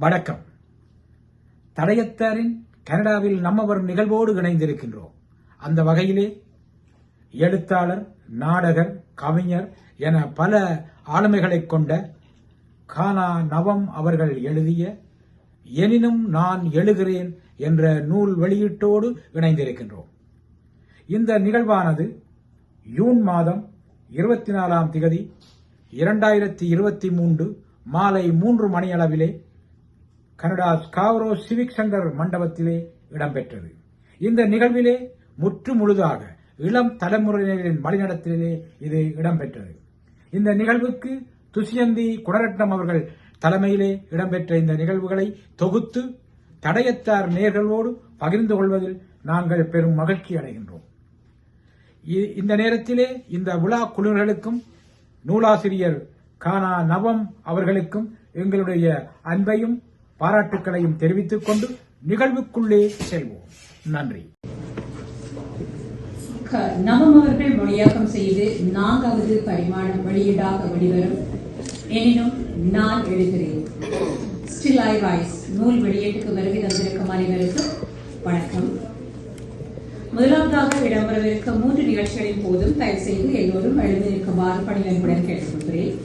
வணக்கம். தடயத்தாரின் கனடாவில் நம்ம வரும் நிகழ்வோடு இணைந்திருக்கின்றோம். அந்த வகையிலே எழுத்தாளர், நாடகர், கவிஞர் என பல ஆளுமைகளைக் கொண்ட கானா நவம் அவர்கள் எழுதிய எனினும் நான் எழுகிறேன் என்ற நூல் வெளியீட்டோடு இணைந்திருக்கின்றோம். இந்த நிகழ்வானது ஜூன் மாதம் 24ஆம் திகதி 2023 மாலை 3 மணியளவிலே கனடா ஸ்காவரோ சிவிக் சென்டர் மண்டபத்திலே இடம்பெற்றது. இந்த நிகழ்விலே முற்று முழுதாக இளம் தலைமுறையினரின் வழிநடத்திலே இது இடம்பெற்றது. இந்த நிகழ்வுக்கு துஷ்யந்தி குணரட்னம் அவர்கள் தலைமையிலே இடம்பெற்ற இந்த நிகழ்வுகளை தொகுத்து தடயத்தார் நேர்களோடு பகிர்ந்து கொள்வதில் நாங்கள் பெரும் மகிழ்ச்சி அடைகின்றோம். இந்த நேரத்திலே இந்த விழா குழுக்களுக்கும் நூலாசிரியர் கானா நவம் அவர்களுக்கும் எங்களுடைய அன்பையும் பாராட்டுக்களையும் தெரிவித்துக் கொண்டு நிகழ்வுக்குள்ளே செல்வோம். நன்றி. நவம் அவர்கள் மொழியாக்கம் செய்து 4வது பரிமாணம் வெளியீடாக வெளிவரும் எனினும் நான் எழுகிறேன் ஸ்டில் ஐ ரைஸ் நூல் வெளியீட்டுக்கு வருகை தந்திருக்கும் அனைவருக்கும் வணக்கம். முதலாவதாக இடம்பெறவிருக்கும் 3 நிகழ்ச்சிகளின் போதும் தயவு செய்து எல்லோரும் எழுந்திருக்குமாறு பணிவன்புடன் கேட்டுக்கொள்கிறேன்.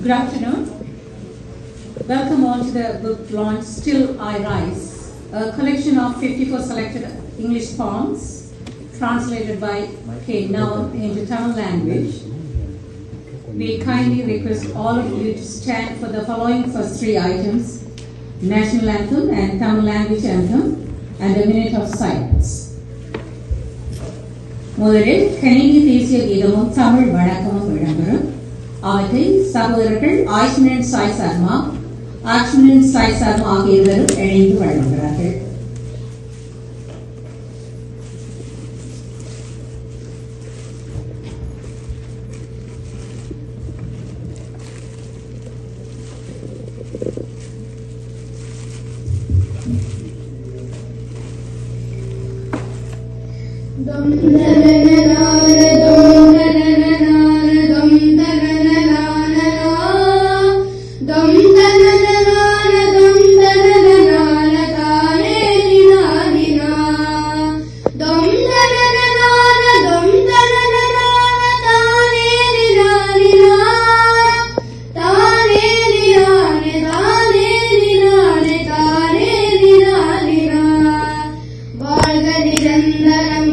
Good afternoon. Welcome all to the book launch Still I Rise, a collection of 54 selected English poems translated by K. Navam into Tamil language. We kindly request all of you to stand for the following first 3 items: national anthem and Tamil language anthem and a minute of silence. முதலில் கணினி தேசிய கீதமும் தமிழ் வழக்கமும் இடம்பெறும். அவற்றை சகோதரர்கள் ஆயுஷ்மன் சாய் சர்மா, ஆயுஷ்மன் சாய் சர்மா ஆகிய இருவரும் இணைந்து வழங்குகிறார்கள்.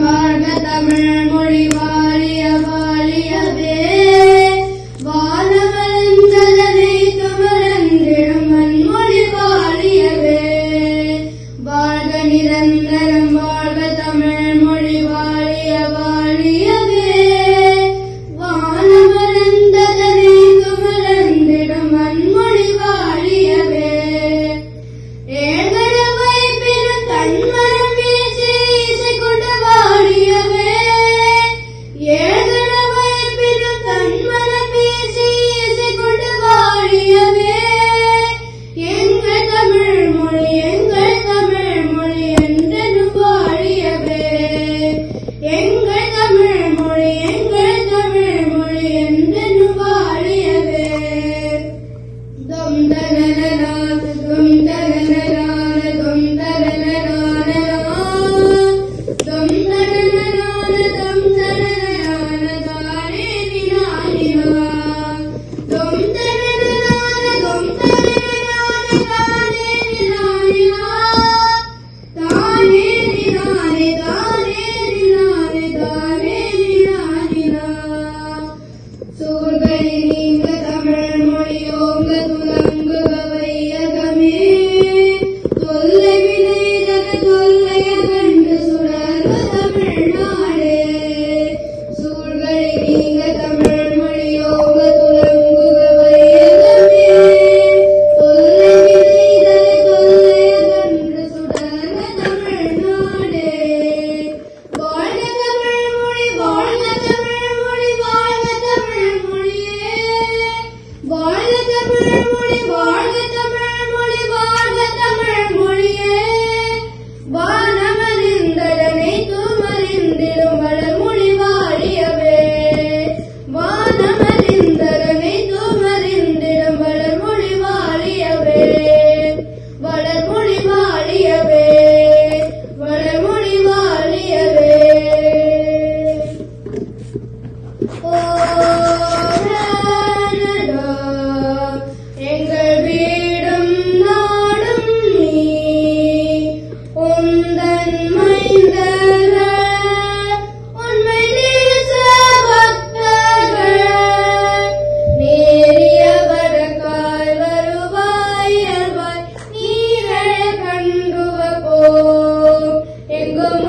வாழ்க தமிழ் வாழ்க தமிழ் மொழி வாழ்க தமிழ் மொழியே வானமறிந்ததனை தூமறிந்திடும் வளர்மொழி வாழியவே வானமறிந்ததனை தூமறிந்திடும் வளர்மொழி வாழியவே வளர்மொழி வாழியவே வளர்மொழி வாழியவே ஓ எங்கள் வீடும் நாடும் நீ உந்தன் மைந்தர்கள் உண்மை நேச பக்தர்கள் நேரிய வடக்காய் வருவாய் அல்வாய் நீரே கண்டுவோ எங்கும்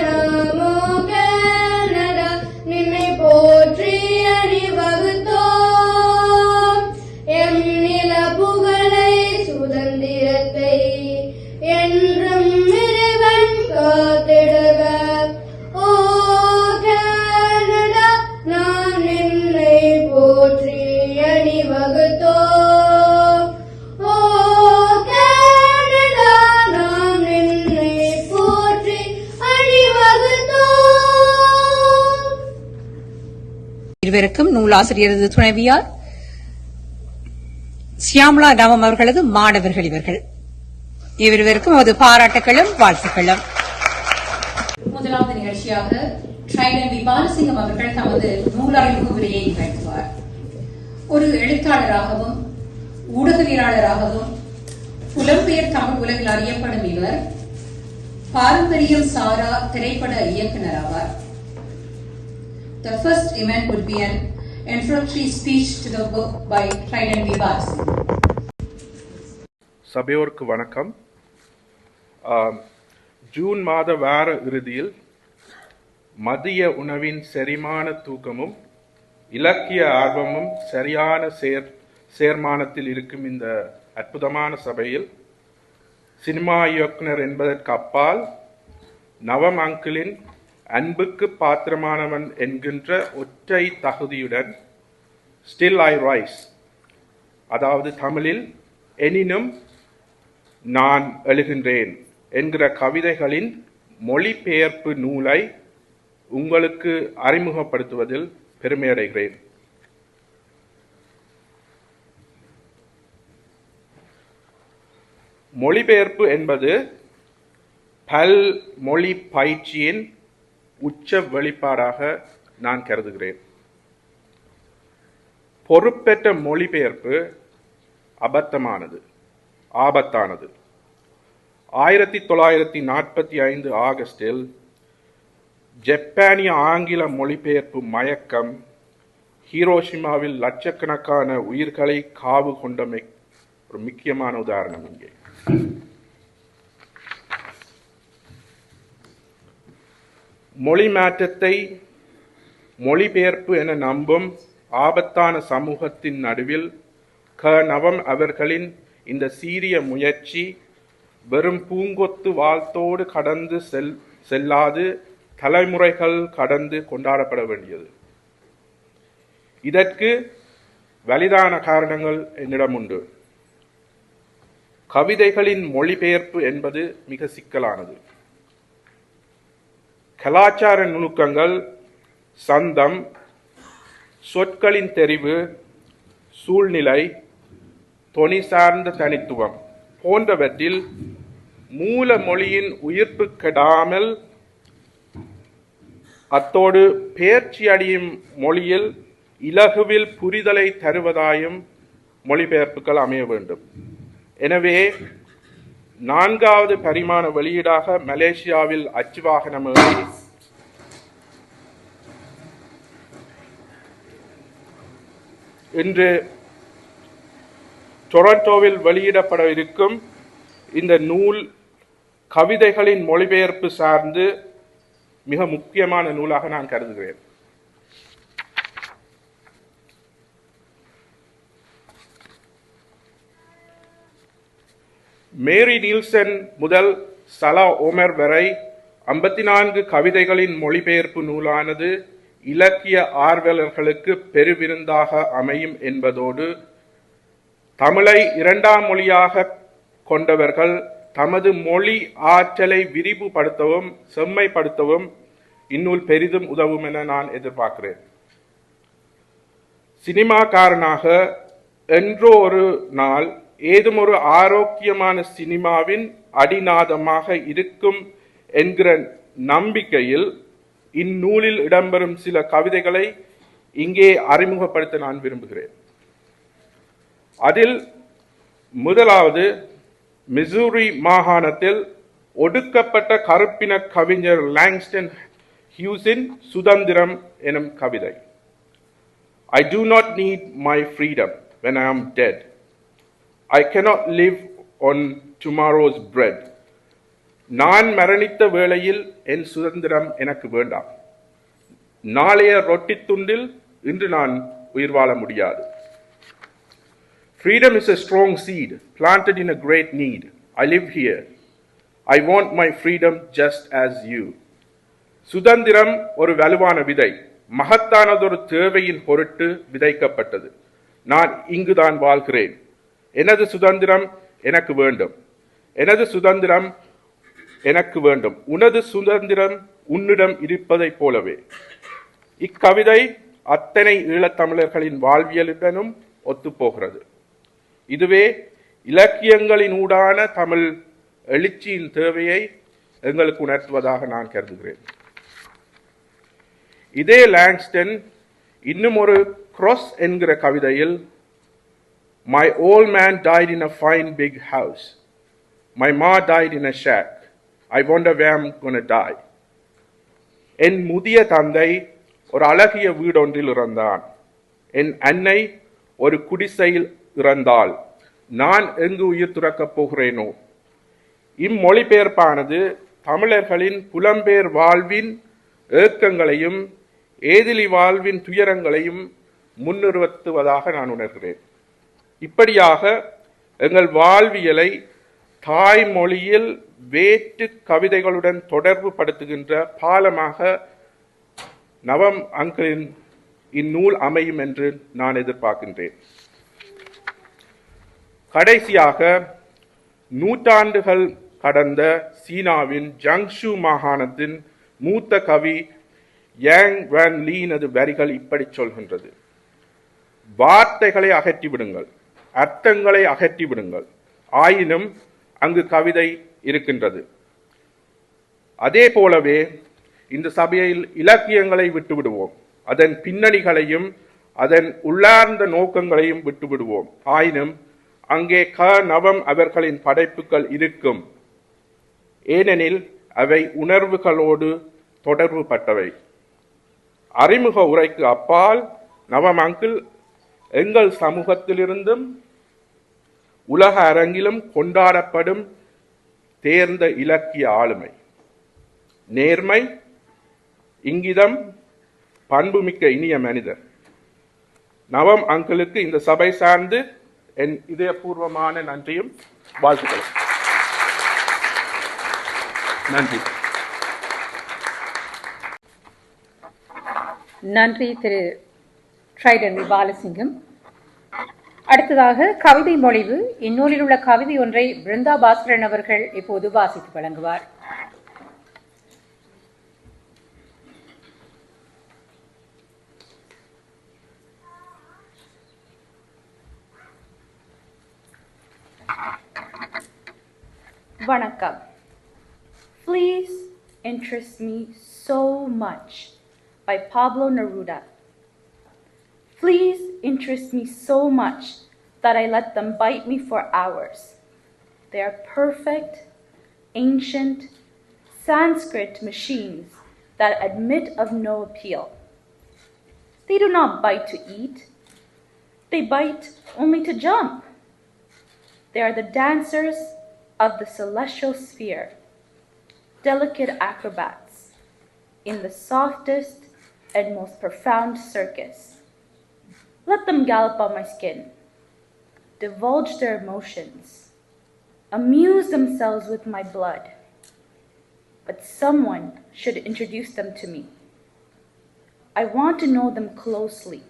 நாமோ கனடா நின்னை போற்றி அணிவகுத்தோ எம் நில புகழை சுதந்திரத்தை என்றும் இறைவன் காத்திடுக ஓ கனடா நான் நின்னை போற்றி அணிவகுத்தோ ஓ கனடா நான் நின்னை போற்றி அணிவகுத்தோ இருவருக்கும் நூலாசிரியரது துணைவியார் சியாமலா ராமம் அவர்களது மாணவர்கள் இவர்கள். இவருவருக்கும் அவரது பாராட்டுகளும் வாழ்த்துக்களும். முதலாவது நிகழ்ச்சியாக ட்ரைடன் வி பாலசிங்கம் அவர்கள் தமது நூலாய்வு உரையை நிகழ்த்துவார். ஒரு எழுத்தாளராகவும் ஊடகவியலாளராகவும் புலம்பெயர் தமிழ் உலகில் அறியப்படும் இவர் பாரம்பரியம் சாரா திரைப்பட இயக்குனர் ஆவார். The first event would be an introductory speech to the book by Trident V. Balasingham. சபையோருக்கு வணக்கம். ஜூன் மாத வார இறுதியில் மதிய உணவின் செரிமான தூக்கமும் இலக்கிய ஆர்வமும் சரியான சேர்மானத்தில் இருக்கும் இந்த அற்புதமான சபையில் சினிமா இயக்குனர் என்பதற்கு அப்பால் நவம் அங்கிளின் அன்புக்கு பாத்திரமானவன் என்கின்ற ஒற்றை தகுதியுடன் ஸ்டில் ஐ ரைஸ், அதாவது தமிழில் எனினும் நான் எழுகின்றேன் என்கிற கவிதைகளின் மொழிபெயர்ப்பு நூலை உங்களுக்கு அறிமுகப்படுத்துவதில் பெருமையடைகிறேன். மொழிபெயர்ப்பு என்பது பல் மொழி பயிற்சியின் உச்ச வெளிப்பாடாக நான் கருதுகிறேன். பொறுப்பற்ற மொழிபெயர்ப்பு ஆபத்தானது. 1945 ஆகஸ்டில் ஜப்பானிய ஆங்கில மொழிபெயர்ப்பு மயக்கம் ஹீரோஷிமாவில் லட்சக்கணக்கான உயிர்களை காவு கொண்டமை ஒரு முக்கியமான உதாரணம். இங்கே மொழி மாற்றத்தை மொழிபெயர்ப்பு என நம்பும் ஆபத்தான சமூகத்தின் நடுவில் நவம் அவர்களின் இந்த சீரிய முயற்சி வெறும் பூங்கொத்து வாழ்த்தோடு கடந்து செல்லாது தலைமுறைகள் கடந்து கொண்டாடப்பட வேண்டியது. இதற்கு வலிதான காரணங்கள் என்னிடம் உண்டு. கவிதைகளின் மொழிபெயர்ப்பு என்பது மிக சிக்கலானது. கலாச்சார நுணுக்கங்கள், சந்தம், சொற்களின் தெரிவு, சூழ்நிலை, தொனி சார்ந்த தனித்துவம் போன்றவற்றில் மூல மொழியின் உயிர்ப்பு கெடாமல் அத்தோடு பெயர்ச்சி அடையும் மொழியில் இலகுவில் புரிதலை தருவதாயும் மொழிபெயர்ப்புகள் அமைய வேண்டும். எனவே 4வது பரிமாண வெளியீடாக மலேசியாவில் அச்சு வாகனம் ஏறி இன்று டொரண்டோவில் வெளியிடப்பட இருக்கும் இந்த நூல் கவிதைகளின் மொழிபெயர்ப்பு சார்ந்து மிக முக்கியமான நூலாக நான் கருதுகிறேன். மேரி நீல்சன் முதல் சலா ஓமர் வரை 54 கவிதைகளின் மொழிபெயர்ப்பு நூலானது இலக்கிய ஆர்வலர்களுக்கு பெருவிருந்தாக அமையும் என்பதோடு தமிழை இரண்டாம் மொழியாக கொண்டவர்கள் தமது மொழி ஆற்றலை விரிவுபடுத்தவும் செம்மைப்படுத்தவும் இந்நூல் பெரிதும் உதவும் என நான் எதிர்பார்க்கிறேன். சினிமாக்காரனாக என்றோ ஒரு நாள் ஏதும் ஒரு ஆரோக்கியமான சினிமாவின் அடிநாதமாக இருக்கும் என்கிற நம்பிக்கையில் இந்நூலில் இடம்பெறும் சில கவிதைகளை இங்கே அறிமுகப்படுத்த நான் விரும்புகிறேன். அதில் முதலாவது, மிசூரி மாகாணத்தில் ஒடுக்கப்பட்ட கருப்பின கவிஞர் லாங்ஸ்டன் ஹியூஸின் சுதந்திரம் எனும் கவிதை. I do not need my freedom when I am dead. I cannot live on tomorrow's bread. நான் மரணித்த வேளையில் என் சுதந்திரம் எனக்கு வேண்டாம். நாளைய ரொட்டி துண்டில் இன்று நான் உயிர் வாழ முடியாது. Freedom is a strong seed planted in a great need. I live here. I want my freedom just as you. சுதந்திரம் ஒரு வலுவான விதை, மகத்தானதொரு தேவையின் பொருட்டு விதைக்கப்பட்டது. நான் இங்குதான் வாழ்கிறேன். எனது சுதந்திரம் எனக்கு வேண்டும். எனது சுதந்திரம் எனக்கு வேண்டும். உனது சுதந்திரம் உன்னிடம் இருப்பதைப் போலவே. இக்கவிதை அத்தனை ஈழத்தமிழர்களின் வாழ்வியலுடனும் ஒத்துப்போகிறது. இதுவே இலக்கியங்களினூடான தமிழ் எழுச்சியின் தேவையை எங்களுக்கு உணர்த்துவதாக நான் கருதுகிறேன். இதே லாங்ஸ்டன் இன்னும் ஒரு கிராஸ் என்கிற கவிதையில், My old man died in a fine big house. My ma died in a shack. I wonder where I'm gonna die. என் முதிய தந்தை ஒரு அழகிய வீடொன்றில் இறந்தான். என் அன்னை ஒரு குடிசையில் இறந்தாள். நான் எங்கு உயிர் துறக்கப் போகிறேனோ? இம்மொழிபெயர்ப்பானது தமிழர்களின் புலம்பெயர் வாழ்வின் ஏக்கங்களையும் ஏதிலி வாழ்வின் துயரங்களையும் முன்னிறுத்துவதாக நான் உணர்கிறேன். இப்படியாக எங்கள் வாழ்வியலை தாய்மொழியில் வேற்று கவிதைகளுடன் தொடர்பு படுத்துகின்ற பாலமாக நவம் அங்கிளின் இந்நூல் அமையும் என்று நான் எதிர்பார்க்கின்றேன். கடைசியாக, நூற்றாண்டுகள் கடந்த சீனாவின் ஜங்ஷு மாகாணத்தின் மூத்த கவி யாங் வான் லீனது வரிகள் இப்படி சொல்கின்றது: வார்த்தைகளை அகற்றிவிடுங்கள், அர்த்தங்களை அகற்றிவிடுங்கள், ஆயினும் அங்கு கவிதை இருக்கின்றது. அதே போலவே இந்த சபையில் இலக்கியங்களை விட்டுவிடுவோம், அதன் பின்னணிகளையும் அதன் உள்ளார்ந்த நோக்கங்களையும் விட்டுவிடுவோம். ஆயினும் அங்கே நவம் அவர்களின் படைப்புகள் இருக்கும். ஏனெனில் அவை உணர்வுகளோடு தொடர்பு பட்டவை. அறிமுக உரைக்கு அப்பால் நவம் அங்கிள் எங்கள் சமூகத்திலிருந்தும் உலக அரங்கிலும் கொண்டாடப்படும் தேர்ந்த இலக்கிய ஆளுமை, நேர்மை, இங்கிதம், பண்புமிக்க இனிய மனிதர். நவம் அங்கிளுக்கு இந்த சபை சார்ந்து என் இதயபூர்வமான நன்றியும் வாழ்த்துக்களும். நன்றி. நன்றி திரு ட்ரைடன் பாலசிங்கம். அடுத்ததாக கவிதை மொழிவு. இந்நூலில் உள்ள கவிதை ஒன்றை பிருந்தா பாஸ்கரன் அவர்கள் இப்போது வாசித்து வழங்குவார். Vanakkam. Please interest me so much by Pablo Neruda. Please interest me so much that I let them bite me for hours. They are perfect, ancient, Sanskrit machines that admit of no appeal. They do not bite to eat. They bite only to jump. They are the dancers of the celestial sphere, delicate acrobats in the softest and most profound circus. Let them gallop on my skin, divulge their emotions, amuse themselves with my blood. But someone should introduce them to me. I want to know them closely.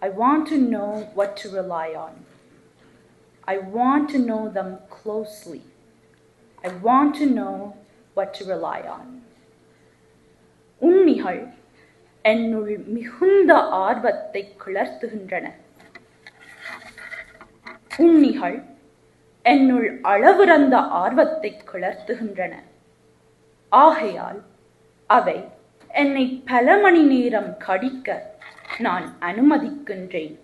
I want to know what to rely on. I want to know them closely. I want to know what to rely on. உண்மைகள் என்னுள் மிகுந்த ஆர்வத்தை கிளர்த்துகின்றன. உண்மைகள் என்னுள் அளவிறந்த ஆர்வத்தை கிளர்த்துகின்றன. ஆகையால் அவை என்னை பல மணி நேரம் கடிக்க நான் அனுமதிக்கின்றேன்.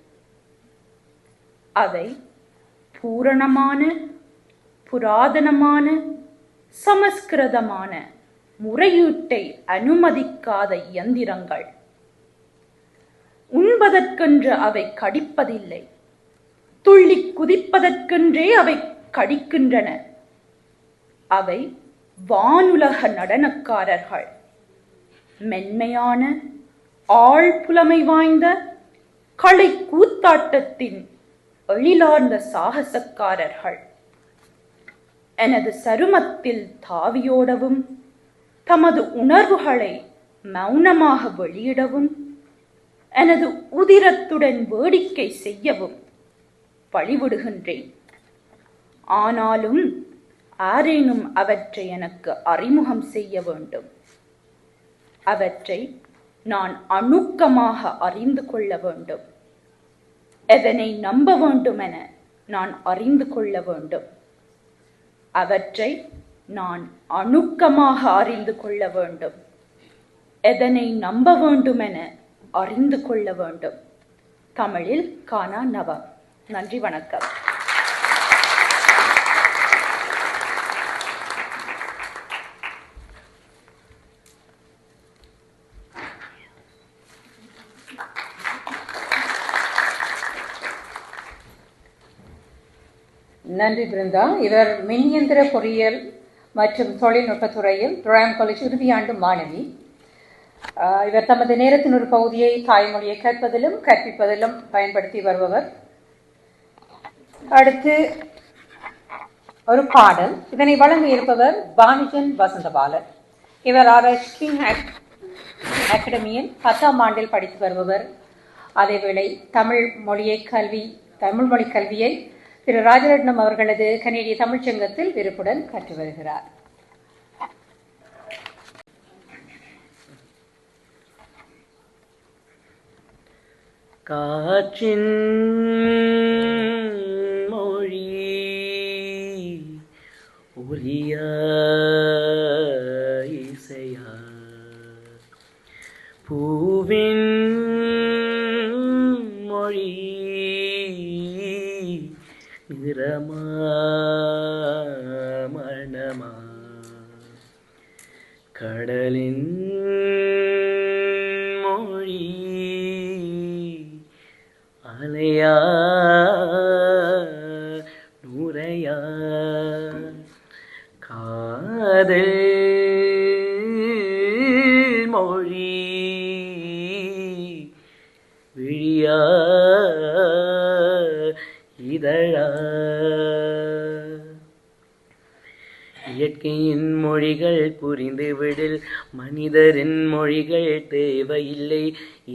அவை பூரணமான, புராதனமான, சமஸ்கிருதமான முறையீட்டை அனுமதிக்காத இயந்திரங்கள். உண்பதற்கென்று அவை கடிப்பதில்லை, துள்ளி குதிப்பதற்கென்றே அவை கடிக்கின்றன. அவை வானுலக நடனக்காரர்கள், மென்மையான, ஆழ்புலமை வாய்ந்த களை கூத்தாட்டத்தின் எழிலார்ந்த சாகசக்காரர்கள். எனது சருமத்தில் தாவியோடவும் தமது உணர்வுகளை மௌனமாக வெளியிடவும் எனது உதிரத்துடன் வேடிக்கை செய்யவும் வழிவிடுகின்றேன். ஆனாலும் ஆரேனும் அவற்றை எனக்கு அறிமுகம் செய்ய வேண்டும். அவற்றை நான் அணுக்கமாக அறிந்து கொள்ள வேண்டும். எதனை நம்ப வேண்டும் என நான் அறிந்து கொள்ள வேண்டும். அவற்றை நான் அணுக்கமாக அறிந்து கொள்ள வேண்டும். எதனை நம்ப வேண்டும் என அறிந்து கொள்ள வேண்டும். தமிழில் கானா நவம். நன்றி, வணக்கம். நன்றி பிருந்தா. இவர் மின்யந்திர பொறியியல் மற்றும் தொழில்நுட்பத் துறையில் டுராம் காலேஜ் இறுதியாண்டு மாணவி. இவர் தமது நேரத்தின் ஒரு பகுதியை தாய்மொழியை கற்பதிலும் கற்பிப்பதிலும் பயன்படுத்தி வருபவர். அடுத்து ஒரு பாடல். இதனை வழங்க இருப்பவர் பானுஜன் வசந்தபாலன். இவர் ஆர்எஸ் கிங் அகாடமியில் 10ஆம் ஆண்டில் படித்து வருபவர். அதேவேளை தமிழ் மொழி கல்வியை திரு ராஜரட்னம் அவர்களது கனேடிய தமிழ்ச்சங்கத்தில் விருப்புடன் கற்று வருகிறார். காற்றின் மொழி ஒலியா இசையா, பூவின் மொழி நிறமா மரணமா, கடலின் மொழி அலையா நுரையா, காதல் மொழி விழியா இதழா. இயற்கையின் மொழிகள் புரிந்துவிடில் மனிதரின் மொழிகள் தேவையில்லை.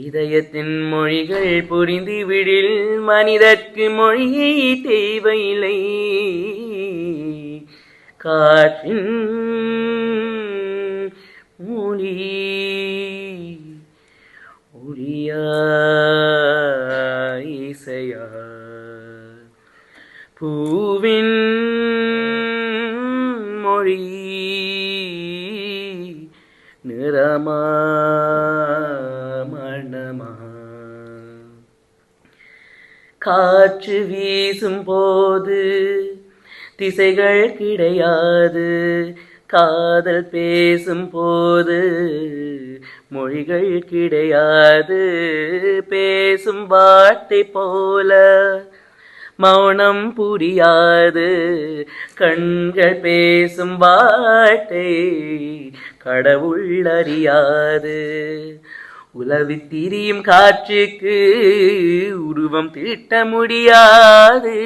இதயத்தின் மொழிகள் புரிந்துவிடில் மனிதர்க்கு மொழியை தேவையில்லை. காற்றின் மொழி ஒளியா இசையா, பூவின் மொழி நிறமா மணமா. காற்று வீசும் போது திசைகள் கிடையாது, காதல் பேசும் போது மொழிகள் கிடையாது. பேசும் வார்த்தை போல மௌனம் புரியாது, கண்கள் பேசும் வார்த்தை கடவுள் அறியாது. உலவித் திரியும் காற்றுக்கு உருவம் தீட்ட முடியாது.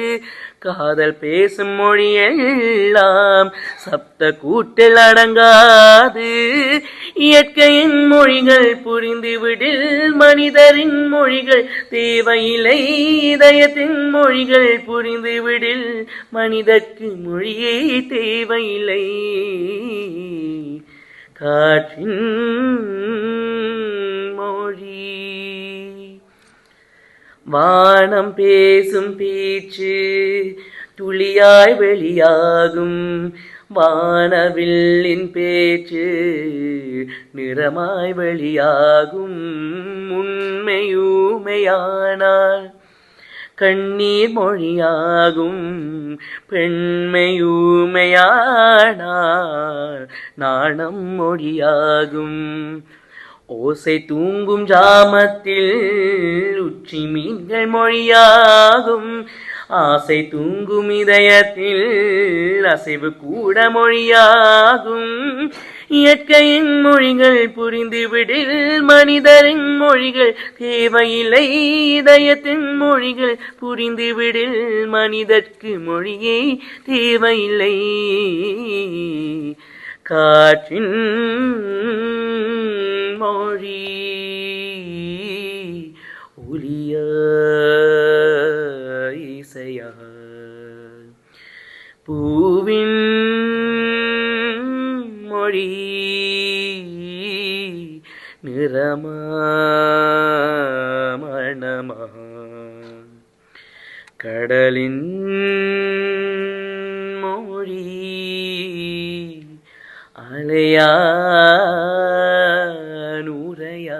காதல் பேசும் மொழியெல்லாம் சப்த கூட்டில் அடங்காது. இயற்கையின் மொழிகள் புரிந்துவிடில் மனிதரின் மொழிகள் தேவையில்லை. இதயத்தின் மொழிகள் புரிந்துவிடில் மனிதர்க்கு மொழியே தேவையில்லை. காற்றின் மொழி வானம் பேசும் பேச்சு துளியாய் வெளியாகும். வானவில்லின் பேச்சு நிறமாய் வெளியாகும். உண்மையூமையானால் கண்ணீர் மொழியாகும். பெண்மையூமையானால் நாணம் மொழியாகும். ஓசை தூங்கும் ஜாமத்தில் உச்சி மீன்கள் மொழியாகும். ஆசை தூங்கும் இதயத்தில் அசைவு கூட மொழியாகும். இயற்கையின் மொழிகள் புரிந்துவிடில் மனிதரின் மொழிகள் தேவையில்லை. இதயத்தின் மொழிகள் புரிந்துவிடில் மனிதர்க்கு மொழியே தேவையில்லை. காற்றின் மொழி ஒலியா இசையா பூவின் மொழி நிறமா மணமா கடலின் மொழி அலையா நூறையா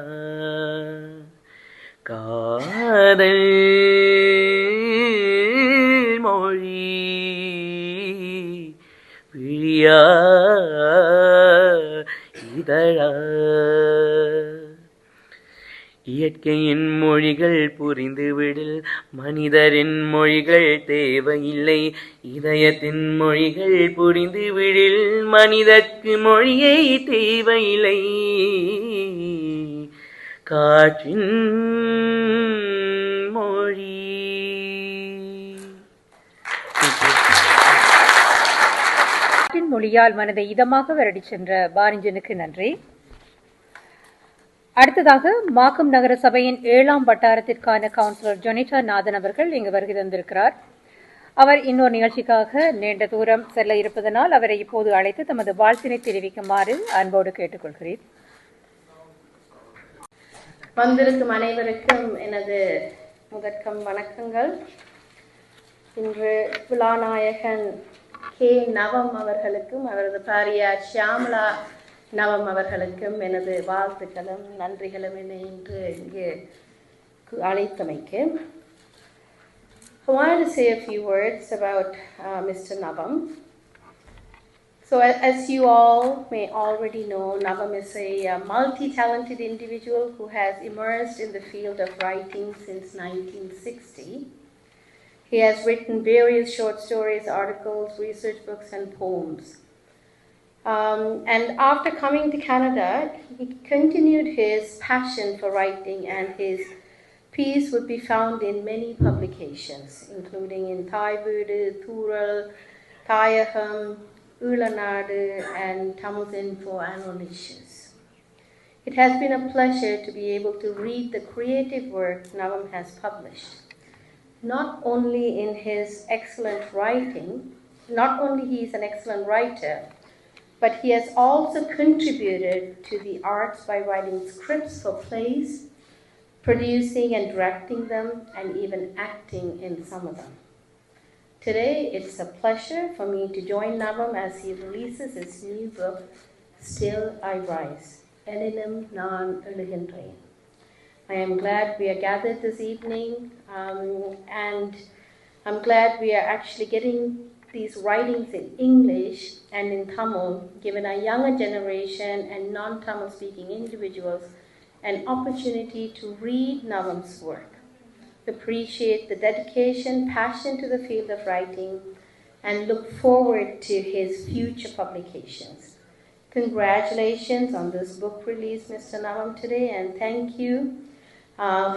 காதல் மொழி விழியா இதழா. இயற்கையின் மொழிகள் புரிந்துவிடில் மனிதரின் மொழிகள் தேவையில்லை. இதயத்தின் மொழிகள் புரிந்துவிடில் மனிதர்க்கு மொழியை தேவையில்லை. காற்றின் மொழி. காற்றின் மொழியால் மனதை இதமாக வருடிச் சென்ற பாரிஞ்சனுக்கு நன்றி. அடுத்ததாக மாக்கம் நகர சபையின் 7ஆம் வட்டாரத்திற்கான கவுன்சிலர் ஜொனிட்டா நாதன் அவர்கள் இங்கு வருகை தந்திருக்கிறார். அவர் இன்னொரு நிகழ்ச்சிக்காக நீண்ட தூரம் செல்ல இருப்பதனால் அவரை இப்போது அழைத்து தமது வாழ்த்தினை தெரிவிக்குமாறு அன்போடு கேட்டுக்கொள்கிறேன். வந்திருக்கும் அனைவருக்கும் எனது முதற்கம் வணக்கங்கள். இன்று விழாநாயகன் கே நவம் அவர்களுக்கும் அவரது பாரியார் ஷியாமலா நவம் அவர்களுக்கும் எனது வாழ்த்துக்களும் நன்றிகளும் என்னை இன்று இங்கு அழைத்தமைக்கு. I wanted to say a few words about Mr. Navam. So as you all may already know, Navam is a multi-talented individual who has immersed in the field of writing since 1960. He has written various short stories, articles, research books, and poems. And after coming to Canada, he continued his passion for writing, and his piece would be found in many publications, including in Thai Vudu, Thural, Thayaham, Ulanadu, and Tamilzinfo Annalicious. It has been a pleasure to be able to read the creative work Navam has published. Not only in his excellent writing, not only he is an excellent writer, but he has also contributed to the arts by writing scripts for plays, producing and directing them, and even acting in some of them. Today, it's a pleasure for me to join Navam as he releases his new book, Still I Rise, Eninum Nan Elugindrain. I am glad we are gathered this evening, and I'm glad we are actually getting these writings in English and in Tamil, given our younger generation and non-Tamil speaking individuals an opportunity to read Navam's work, appreciate the dedication, passion to the field of writing, and look forward to his future publications. Congratulations on this book release, Mr. Navam, today, and thank you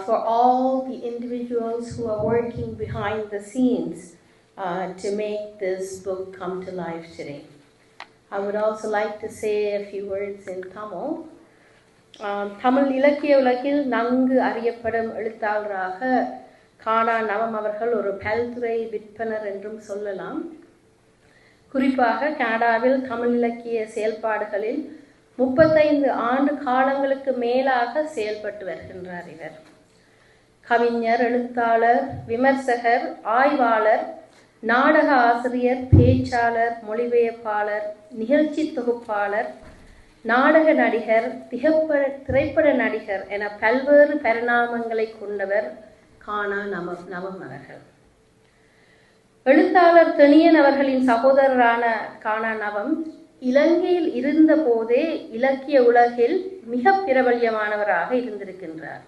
for all the individuals who are working behind the scenes to make this book come to life today. I would also like to say a few words in Tamil. Tamil இலக்கிய உலகில் நன்கு அறியப்படும் எழுத்தாளராக கானா நவம் அவர்கள் ஒரு பல்துறை விற்பனர் என்றும் சொல்லலாம். குறிப்பாக கனடாவில் தமிழ் இலக்கிய செயல்பாடுகளில் 35 ஆண்டு காலங்களுக்கு மேலாக செயல்பட்டு வருகின்றார் இவர். கவிஞர், எழுத்தாளர், விமர்சகர், ஆய்வாளர், நாடக ஆசிரியர், பேச்சாளர், மொழிபெயர்ப்பாளர், நிகழ்ச்சி தொகுப்பாளர், நாடக நடிகர், திரைப்பட நடிகர் என பல்வேறு பரிணாமங்களை கொண்டவர் கானா நவம் அவர்கள். எழுத்தாளர் தெனியன் அவர்களின் சகோதரரான கானா நவம் இலங்கையில் இருந்த போதே இலக்கிய உலகில் மிக பிரபல்யமானவராக இருந்திருக்கின்றார்.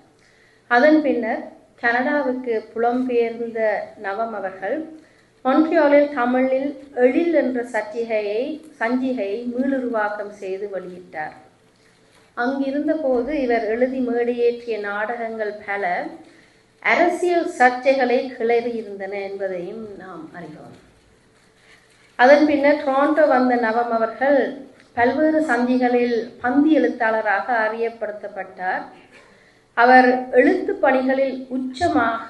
அதன் பின்னர் கனடாவுக்கு புலம்பெயர்ந்த நவம் அவர்கள் மொன்ட்ரியாலில் தமிழில் எழில் என்ற சஞ்சிகையை மீளுருவாக்கம் செய்து வெளியிட்டார். அங்கிருந்த போது இவர் எழுதி மேடையேற்றிய நாடகங்கள் பல அரசியல் சர்ச்சைகளை கிளறி இருந்தன என்பதையும் நாம் அறிவோம். அதன் பின்னர் டொரண்டோ வந்த நவம் அவர்கள் பல்வேறு சந்திகளில் பந்தி எழுத்தாளராக அறியப்படுத்தப்பட்டார். அவர் எழுத்து பணிகளில் உச்சமாக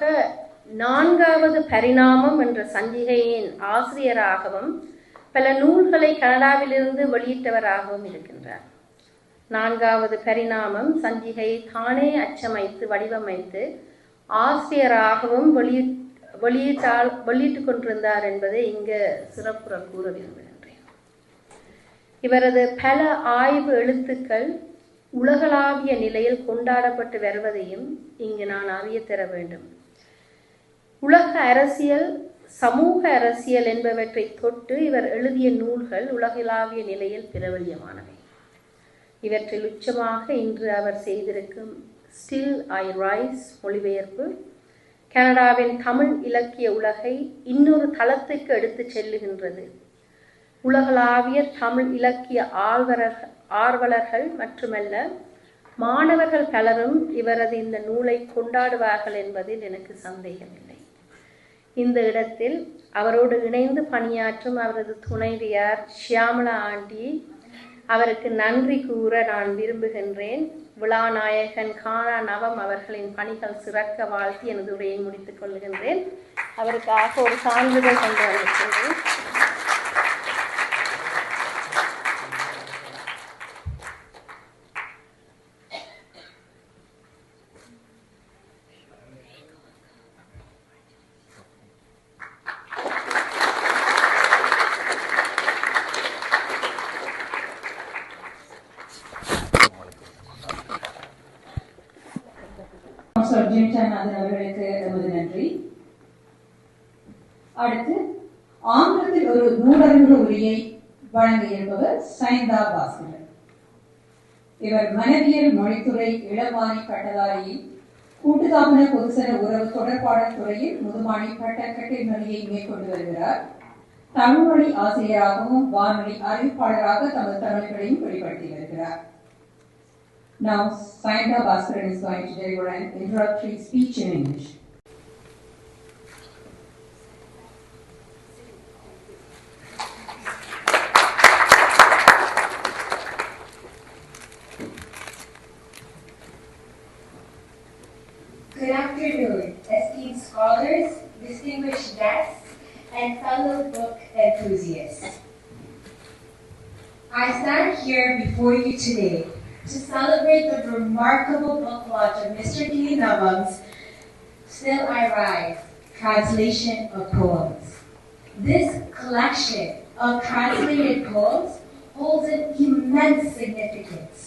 4வது பரிணாமம் என்ற சஞ்சிகையின் ஆசிரியராகவும் பல நூல்களை கனடாவிலிருந்து வெளியிட்டவராகவும் இருக்கின்றார். 4வது பரிணாமம் சஞ்சிகை தானே அச்சமைத்து வடிவமைத்து ஆசிரியராகவும் வெளியிட்டுக் கொண்டிருந்தார் என்பதை இங்கு சிறப்புற கூற விரும்புகின்றேன். இவரது பல ஆய்வு எழுத்துக்கள் உலகளாவிய நிலையில் கொண்டாடப்பட்டு வருவதையும் இங்கு நான் அறிய தர வேண்டும். உலக அரசியல், சமூக அரசியல் என்பவற்றை தொட்டு இவர் எழுதிய நூல்கள் உலகளாவிய நிலையில் பிரபல்யமானவை. இவற்றில் உச்சமாக இன்று அவர் செய்திருக்கும் Still I Rise மொழிபெயர்ப்பு கனடாவின் தமிழ் இலக்கிய உலகை இன்னொரு தளத்துக்கு எடுத்து செல்லுகின்றது. உலகளாவிய தமிழ் இலக்கிய ஆர்வலர்கள் மட்டுமல்ல, மாணவர்கள் பலரும் இவரது இந்த நூலை கொண்டாடுவார்கள் என்பதில் எனக்கு சந்தேகமில்லை. இந்த இடத்தில் அவரோடு இணைந்து பணியாற்றும் அவரது துணைவியார் ஷியாமலா ஆண்டி அவருக்கு நன்றி கூற நான் விரும்புகின்றேன். விழாநாயகன் கானா நவம் அவர்களின் பணிகள் சிறக்க வாழ்த்தி எனது உரையை முடித்துக் கொள்கின்றேன். அவருக்காக ஒரு சான்றிதழ் கொண்டு வந்திருக்கின்றேன். அவர்களுக்கு எமது நன்றி. அடுத்து ஆங்கிலத்தில் ஒரு நூலறிமுக உரையை வழங்க இருப்பவர் சைந்தா பாஸ்கர். இவர் மனவியல் மொழித்துறை இளவாணி பட்டதாரியில் கூட்டுத்தாபன பொதுசன உறவு தொடர்பாடல் துறையில் முதுமாணி பட்டக்கட்டிமொழியை மேற்கொண்டு வருகிறார். தமிழ்மொழி ஆசிரியராகவும் வானொலி அறிவிப்பாளராக தமது தமிழ்களையும் வெளிப்படுத்தி வருகிறார். Now, Sainda Bhaskaran is going to deliver an introductory speech in English. Good afternoon, esteemed scholars, distinguished guests, and fellow book enthusiasts. I stand here before you today to celebrate the remarkable book launch of Mr. K. Navam's Still I Rise, translation of poems. This collection of translated poems holds an immense significance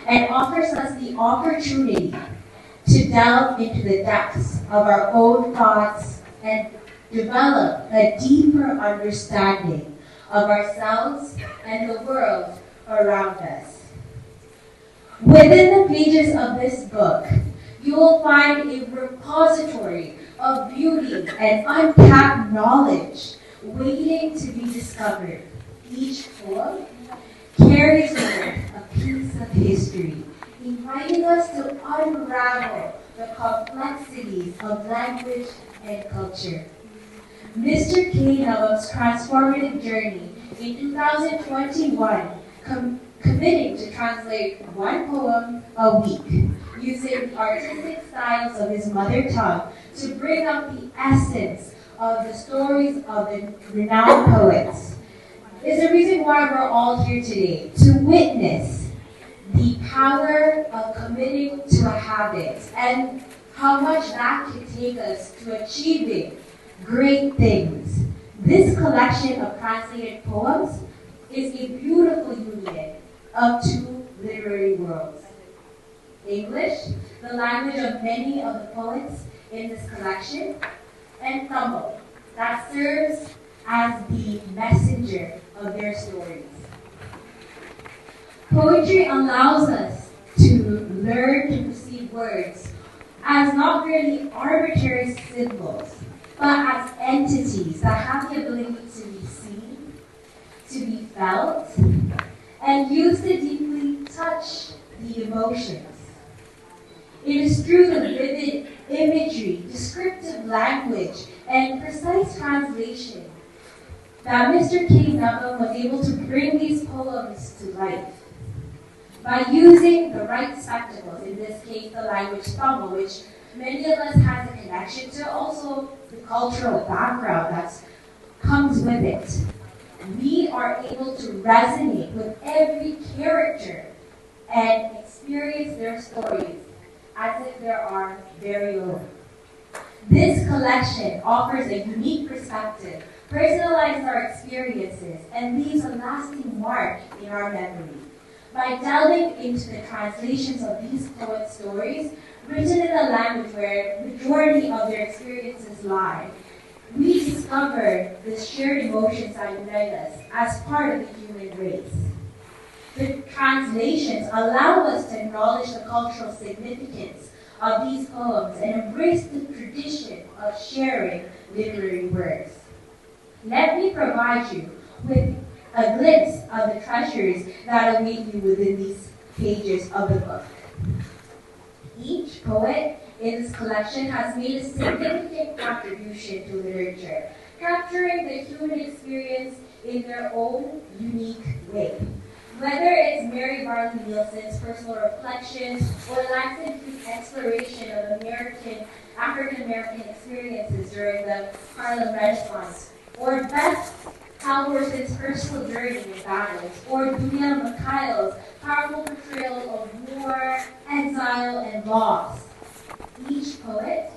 and offers us the opportunity to delve into the depths of our own thoughts and develop a deeper understanding of ourselves and the world around us. Within the pages of this book, you will find a repository of beauty and untapped knowledge waiting to be discovered. Each poem carries with it a piece of history, inviting us to unravel the complexities of language and culture. Mr. K. Navam's transformative journey in 2021 committing to translate one poem a week using artistic styles of his mother tongue to bring out the essence of the stories of the renowned poets is the reason why we're all here today, to witness the power of committing to a habit and how much that can take us to achieving great things. This collection of translated poems is a beautiful union of two literary worlds. English, the language of many of the poets in this collection, and Tamil, that serves as the messenger of their stories. Poetry allows us to learn to perceive words as not merely arbitrary symbols, but as entities that have the ability to be seen, to be felt, and used to deeply touch the emotions. It is through the vivid imagery, descriptive language, and precise translation that Mr. K. Navam was able to bring these poems to life. By using the right spectacles, in this case the language Tamil, which many of us has a connection to, also the cultural background that comes with it, we are able to resonate with every character and experience their stories as if they're our very own. This collection offers a unique perspective, personalizes our experiences, and leaves a lasting mark in our memory. By delving into the translations of these poets' stories, written in a language where the majority of their experiences lie, we discover the shared emotions that unite us as part of the human race. The translations allow us to acknowledge the cultural significance of these poems and embrace the tradition of sharing literary works. Let me provide you with a glimpse of the treasures that await you within these pages of the book. Each poet in this collection has made a significant contribution to literature, capturing the human experience in their own unique way. Whether it's Mary Barley Nielsen's personal reflections or Langston Hughes' exploration of African-American experiences during the Harlem Renaissance, or Beth Halvorson's personal journey in battles, or Dunia Mikhail's powerful portrayal of war, exile, and loss. Each poet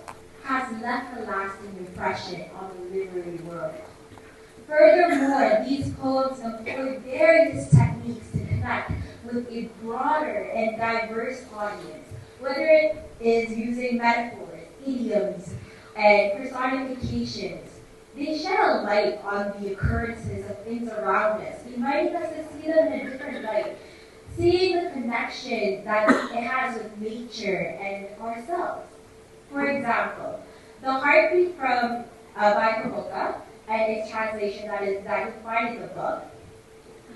has left a lasting impression on the literary world. Furthermore, these poems employ various techniques to connect with a broader and diverse audience, whether it is using metaphors, idioms, and personifications. They shed a light on the occurrences of things around us, inviting us to see them in a different light, seeing the connection that it has with nature and ourselves. For example, The Heartbeat by Kamoka, and its translation that you find in the book,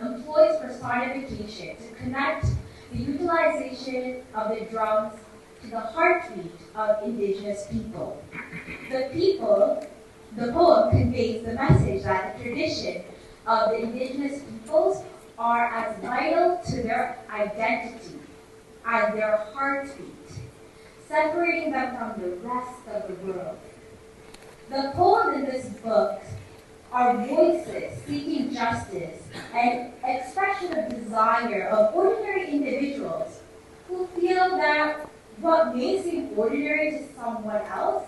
employs personification to connect the utilization of the drums to the heartbeat of indigenous people. The poem conveys the message that the tradition of the indigenous peoples are as vital to their identity as their heartbeat, separating them from the rest of the world. The poems in this book are voices seeking justice and expression of desire of ordinary individuals who feel that what may seem ordinary to someone else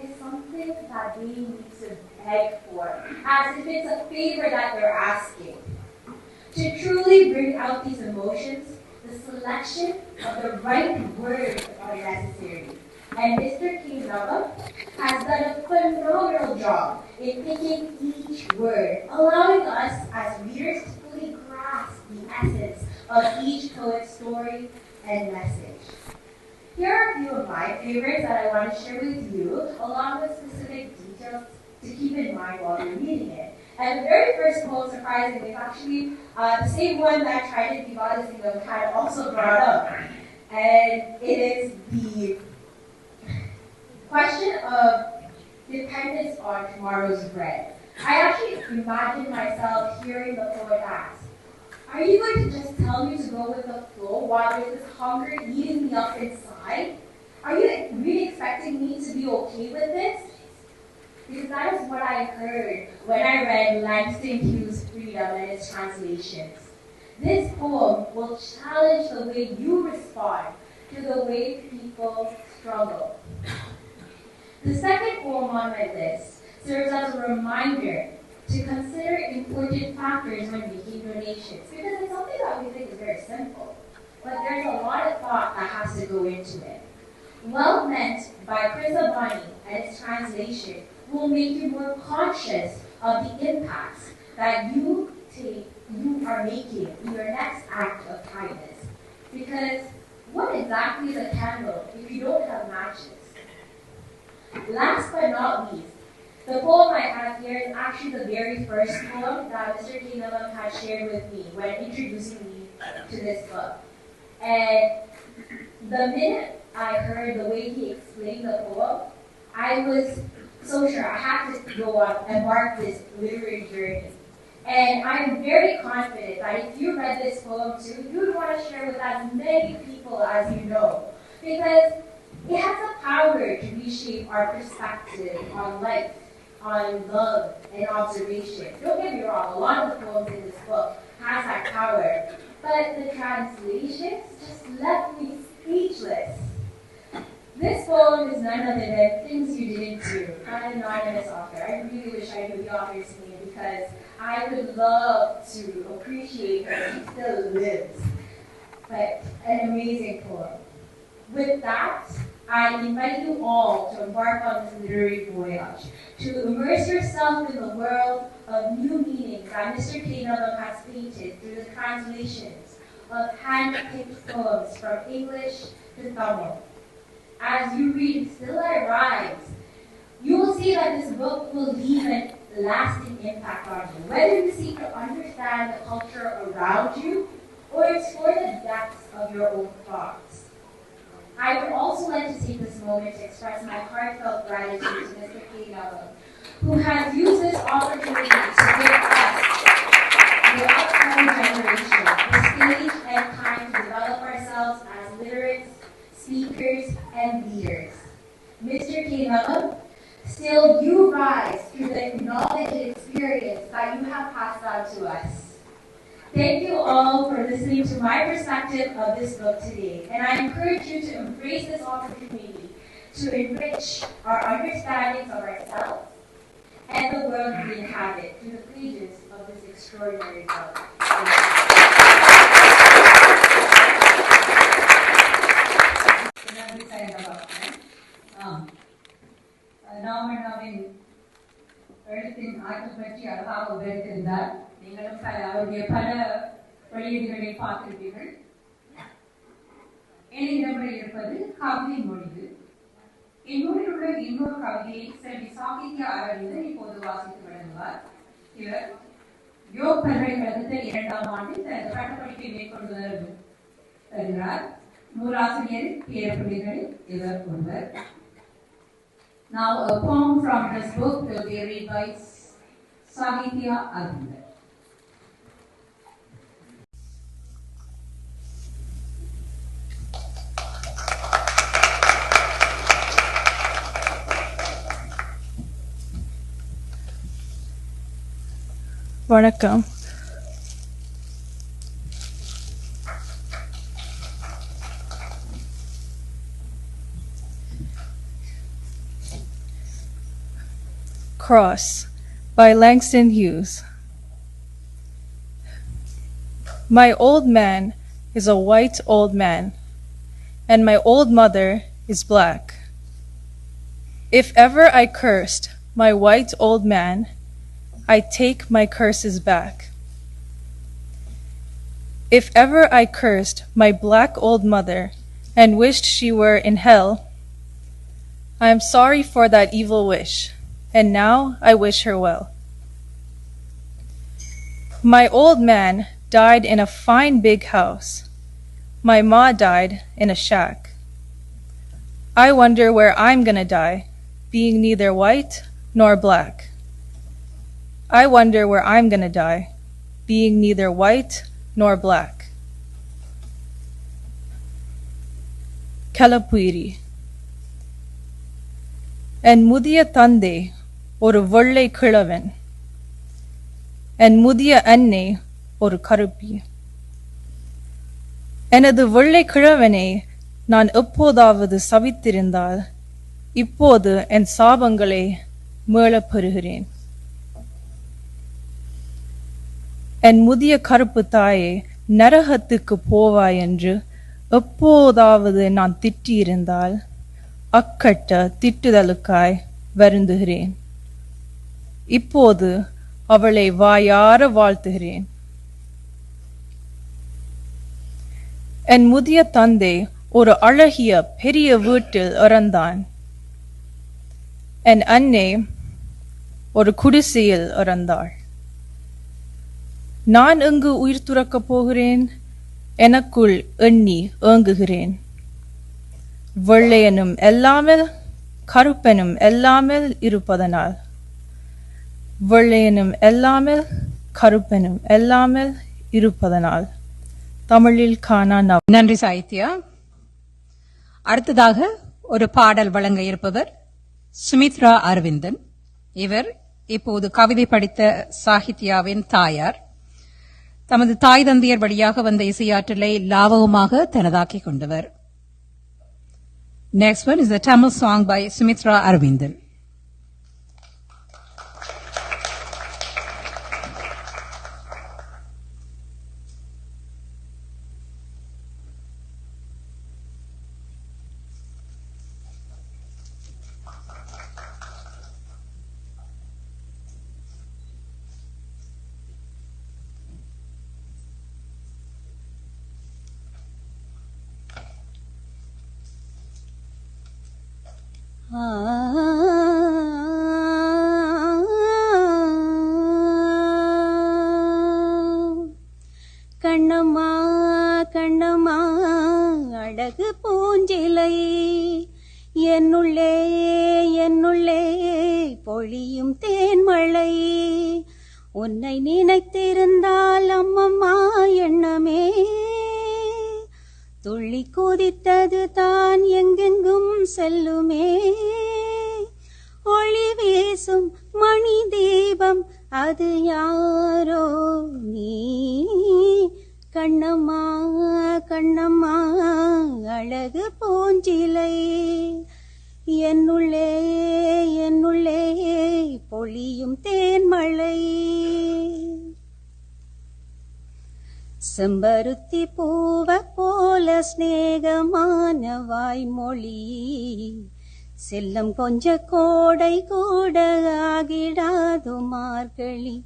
is something that they need to beg for, as if it's a favor that they're asking. To truly bring out these emotions, the selection of the right words are necessary. And Mr. K. Navam has done a phenomenal job in picking each word, allowing us as readers to fully grasp the essence of each poet's story and message. Here are a few of my favorites that I want to share with you, along with specific details to keep in mind while you're reading it. And the very first poem, surprisingly, is actually the same one that Trident Vivalasingam had also brought up. And it is the question of dependence on tomorrow's bread. I actually imagine myself hearing the poet ask, are you going to just tell me to go with the flow while there's this hunger eating me up inside? Are you really expecting me to be okay with this? Because that is what I heard when I read Langston Hughes' Freedom and its translations. This poem will challenge the way you respond to the way people struggle. The second poem on my list serves as a reminder to consider important factors when making donations, because it's something that we think is very simple, but there's a lot of thought that has to go into it. Well Meant by Chris Abani and its translation will make you more conscious of the impacts that you are making in your next act of kindness. Because what exactly is a candle if you don't have matches? Last but not least, the poem I have here is actually the very first poem that Mr. K. Navam had shared with me when introducing me to this book. And the minute I heard the way he explained the poem, I was so sure I had to go on and embark this literary journey. And I'm very confident that if you read this poem too, you would want to share with as many people as you know. Because it has the power to reshape our perspective on life, on love, and observation. Don't get me wrong, a lot of the poems in this book has that power. But the translations just left me speechless. This poem is none other than Things You Didn't Do, by an anonymous author. I really wish I knew the author's name because I would love to appreciate her. She still lives. But an amazing poem. With that, I invite you all to embark on this literary voyage, to immerse yourself in the world of new meanings that Mr. K. Navam has painted through the translations of hand-picked poems from English to Tamil. As you read Still I Rise, you will see that this book will leave a lasting impact on you, whether you seek to understand the culture around you or explore the depths of your own thoughts. I would also like to take this moment to express my heartfelt gratitude to Mr. K. Navam, who has used this opportunity to give us, the upcoming generation, the stage and time to develop ourselves as literates, speakers, and leaders. Mr. K. Navam, still you rise through the knowledge and experience that you have passed on to us. Thank you all for listening to my perspective of this book today, and I encourage you to embrace this opportunity to enrich our understandings of ourselves and the world we inhabit through the pages of this extraordinary book. நாமண்ணாவின் எழுத்தின் ஆற்றல் பற்றி அழகாக விவரித்திருந்தார். நீங்களும் அவருடைய பல வெளியீடுகளை பார்த்திருப்பீர்கள். என்னிடமுறை இருப்பது கவிதை மொழிவு. இந்நூலில் உள்ள இன்னொரு கவிதையை செல்வி சாகித்ய அரவிந்தன் இப்போது வாசித்து வழங்குவார். இவர் யோக் பல்கலைக்கழகத்தில் 2ஆம் ஆண்டில் தனது பட்டப்படிப்பை மேற்கொண்டு வருகிறார். நூலாசிரியர் பேரப்பிள்ளைகளில் இவர் ஒருவர். Now a poem from this book will be read by Sahithya Arvind. வணக்கம். Cross by Langston Hughes. My old man is a white old man, and my old mother is black. If ever I cursed my white old man, I take my curses back. If ever I cursed my black old mother and wished she were in hell, I am sorry for that evil wish, and now I wish her well. My old man died in a fine big house. My ma died in a shack. I wonder where I'm gonna die, being neither white nor black. I wonder where I'm gonna die, being neither white nor black. Kalapuiri. என் முதிய தந்தை ஒரு வெள்ளை கிழவன். என் முதிய அன்னை ஒரு கருப்பி. எனது வெள்ளை கிழவனை நான் எப்போதாவது சவித்திருந்தால் இப்போது என் சாபங்களை மீளப் பெறுகிறேன். என் முதிய கருப்பு தாயை நரகத்துக்கு போவாய் என்று எப்போதாவது நான் திட்டியிருந்தால் அக்கட்ட திட்டுதலுக்காய் வருந்துகிறேன். இப்போது அவளை வாயார வாழ்த்துகிறேன். என் முதிய தந்தை ஒரு அழகிய பெரிய வீட்டில் இறந்தான். என் அன்னை ஒரு குடிசையில் இறந்தாள். நான் எங்கு உயிர் துறக்கப் போகிறேன்? எனக்குள் எண்ணி ஏங்குகிறேன். வெள்ளையனும் எல்லாமல் கருப்பனும் எல்லாமல் இருப்பதனால், வெள்ளையனும் எல்லாமல் கருப்பனும் எல்லாமல் இருப்பதனால். தமிழில் காணா நவ். நன்றி சாகித்யா. அடுத்ததாக ஒரு பாடல் வழங்க இருப்பவர் சுமித்ரா அரவிந்தன். இவர் இப்போது கவிதை படித்த சாகித்யாவின் தாயார். தமது தாய் தந்தையர் வழியாக வந்த இசையாற்றலை லாவகமாக தனதாக்கிக் கொண்டவர். Next one is a Tamil song by Sumitra Aravindan. Kannamma Kannamma அழகு பூஞ்சிலை என்னுள்ளே என்னுள்ளே பொழியும் தேன்மழை உன்னை நினைத்திருந்தால் அம்மம்மா எண்ணமே துள்ளி குதித்தது தான் எங்கெங்கும் செல்லுமே ஒளி வீசும் மணி தீபம் அது யாரோ நீ கண்ணம்மா கண்ணம்மா அழகு பூஞ்சிலை என்னுள்ளே என்னுள்ளே பொழியும் தேன்மழை செம்பருத்தி பூவ போல ஸ்நேகமான வாய்மொழி செல்லம் கொஞ்ச கோடை கூட ஆகிடாது மார்கழி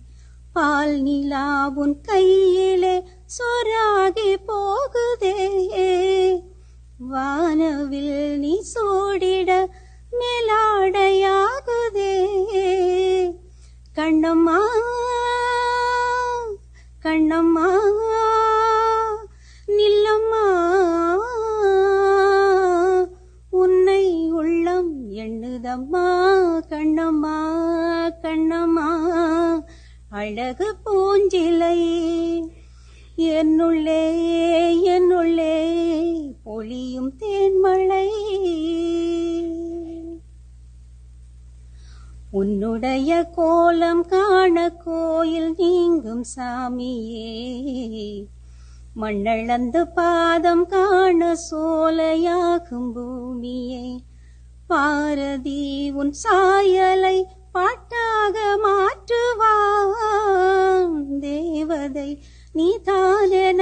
பால் நிலாவுன் கையிலே சொராகி போகுதே வானவில் நீ சூடிட மேலாடையாகுதே கண்ணம்மா கண்ணம்மா நில்லம்மா உன்னை உள்ளம் எண்ணுதம்மா கண்ணம்மா கண்ணம்மா அழகு பூஞ்சிலை என்னுள்ளே என்னுள்ளே பொழியும் தேன்மழை உன்னுடைய கோலம் காண கோயில் நீங்கும் சாமியே மண்ணளந்து பாதம் காண சோலையாகும் பூமியே பாரதி உன் சாயலை பாட்டாக மாற்றுவான் தேவதை நீ தானென